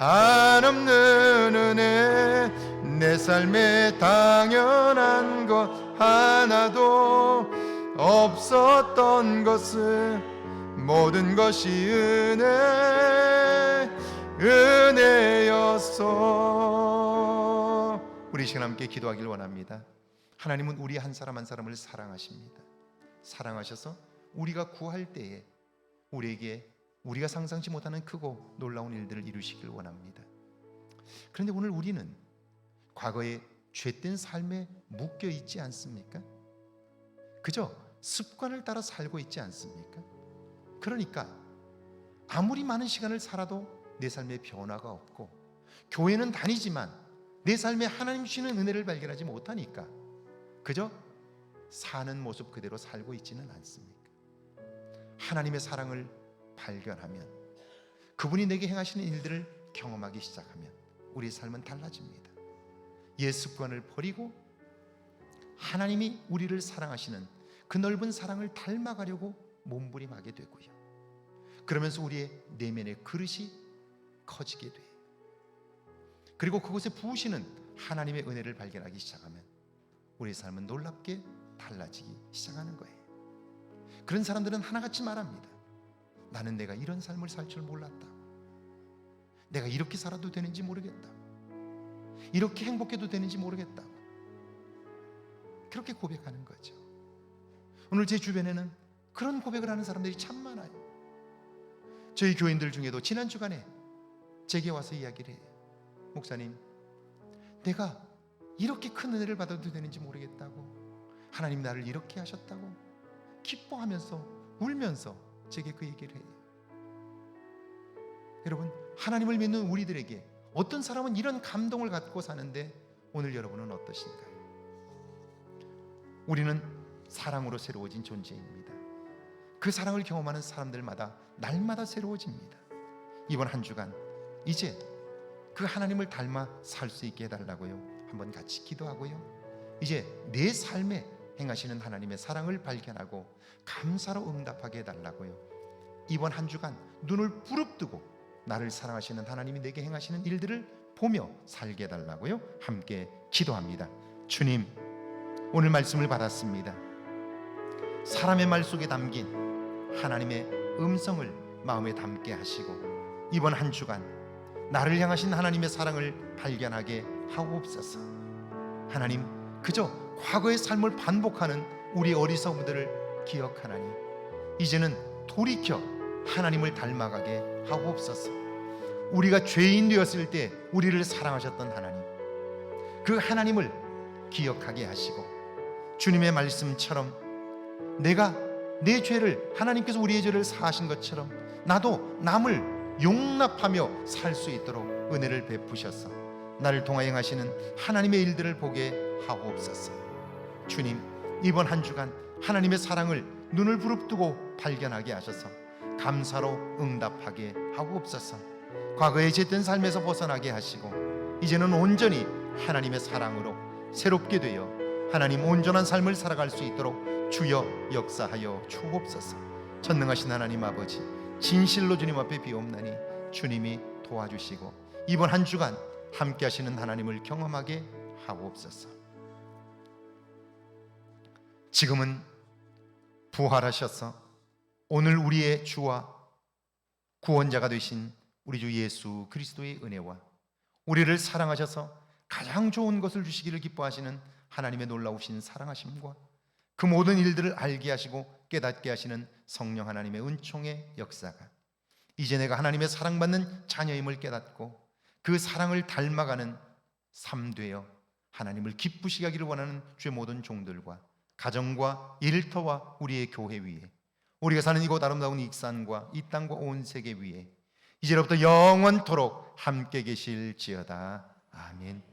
한없는 은혜, 내 삶에 당연한 것 하나도 없었던 것을 모든 것이 은혜였어. 우리 시간 함께 기도하길 원합니다. 하나님은 우리 한 사람 한 사람을 사랑하십니다. 사랑하셔서 우리가 구할 때에 우리에게 우리가 상상치 못하는 크고 놀라운 일들을 이루시길 원합니다. 그런데 오늘 우리는 과거의 죄된 삶에 묶여 있지 않습니까? 그저 습관을 따라 살고 있지 않습니까? 그러니까 아무리 많은 시간을 살아도 내 삶에 변화가 없고, 교회는 다니지만 내 삶에 하나님 주시는 은혜를 발견하지 못하니까 그저 사는 모습 그대로 살고 있지는 않습니까? 하나님의 사랑을 발견하면, 그분이 내게 행하시는 일들을 경험하기 시작하면 우리의 삶은 달라집니다. 옛 습관을 버리고 하나님이 우리를 사랑하시는 그 넓은 사랑을 닮아가려고 몸부림하게 되고요. 그러면서 우리의 내면의 그릇이 커지게 돼요. 그리고 그곳에 부으시는 하나님의 은혜를 발견하기 시작하면 우리의 삶은 놀랍게 달라지기 시작하는 거예요. 그런 사람들은 하나같이 말합니다. 나는 내가 이런 삶을 살 줄 몰랐다. 내가 이렇게 살아도 되는지 모르겠다. 이렇게 행복해도 되는지 모르겠다. 그렇게 고백하는 거죠. 오늘 제 주변에는 그런 고백을 하는 사람들이 참 많아요. 저희 교인들 중에도 지난 주간에 제게 와서 이야기를 해요. 목사님, 내가 이렇게 큰 은혜를 받아도 되는지 모르겠다고, 하나님 나를 이렇게 하셨다고 기뻐하면서 울면서 제게 그 얘기를 해요. 여러분, 하나님을 믿는 우리들에게 어떤 사람은 이런 감동을 갖고 사는데 오늘 여러분은 어떠신가요? 우리는 사랑으로 새로워진 존재입니다. 그 사랑을 경험하는 사람들마다 날마다 새로워집니다. 이번 한 주간 이제 그 하나님을 닮아 살 수 있게 해달라고요. 한번 같이 기도하고요. 이제 내 삶에 행하시는 하나님의 사랑을 발견하고 감사로 응답하게 해달라고요. 이번 한 주간 눈을 부릅뜨고 나를 사랑하시는 하나님이 내게 행하시는 일들을 보며 살게 해달라고요. 함께 기도합니다. 주님, 오늘 말씀을 받았습니다. 사람의 말 속에 담긴 하나님의 음성을 마음에 담게 하시고 이번 한 주간 나를 향하신 하나님의 사랑을 발견하게 하옵소서. 하나님, 그저 과거의 삶을 반복하는 우리 어리석음들을 기억하나니 이제는 돌이켜 하나님을 닮아가게 하옵소서. 우리가 죄인 되었을 때 우리를 사랑하셨던 하나님, 그 하나님을 기억하게 하시고 주님의 말씀처럼 내가 내 죄를, 하나님께서 우리의 죄를 사하신 것처럼 나도 남을 용납하며 살 수 있도록 은혜를 베푸셔서 나를 통하여 행하시는 하나님의 일들을 보게 하옵소서. 주님, 이번 한 주간 하나님의 사랑을 눈을 부릅뜨고 발견하게 하셔서 감사로 응답하게 하옵소서. 과거의 죄된 삶에서 벗어나게 하시고 이제는 온전히 하나님의 사랑으로 새롭게 되어 하나님 온전한 삶을 살아갈 수 있도록 주여 역사하여 주옵소서. 전능하신 하나님 아버지, 진실로 주님 앞에 비옵나니 주님이 도와주시고 이번 한 주간 함께 하시는 하나님을 경험하게 하옵소서. 지금은 부활하셔서 오늘 우리의 주와 구원자가 되신 우리 주 예수 그리스도의 은혜와 우리를 사랑하셔서 가장 좋은 것을 주시기를 기뻐하시는 하나님의 놀라우신 사랑하심과 그 모든 일들을 알게 하시고 깨닫게 하시는 성령 하나님의 은총의 역사가 이제 내가 하나님의 사랑받는 자녀임을 깨닫고 그 사랑을 닮아가는 삶 되어 하나님을 기쁘시게 하기를 원하는 주의 모든 종들과 가정과 일터와 우리의 교회 위에, 우리가 사는 이곳 아름다운 익산과 이 땅과 온 세계 위에 이제로부터 영원토록 함께 계실지어다. 아멘.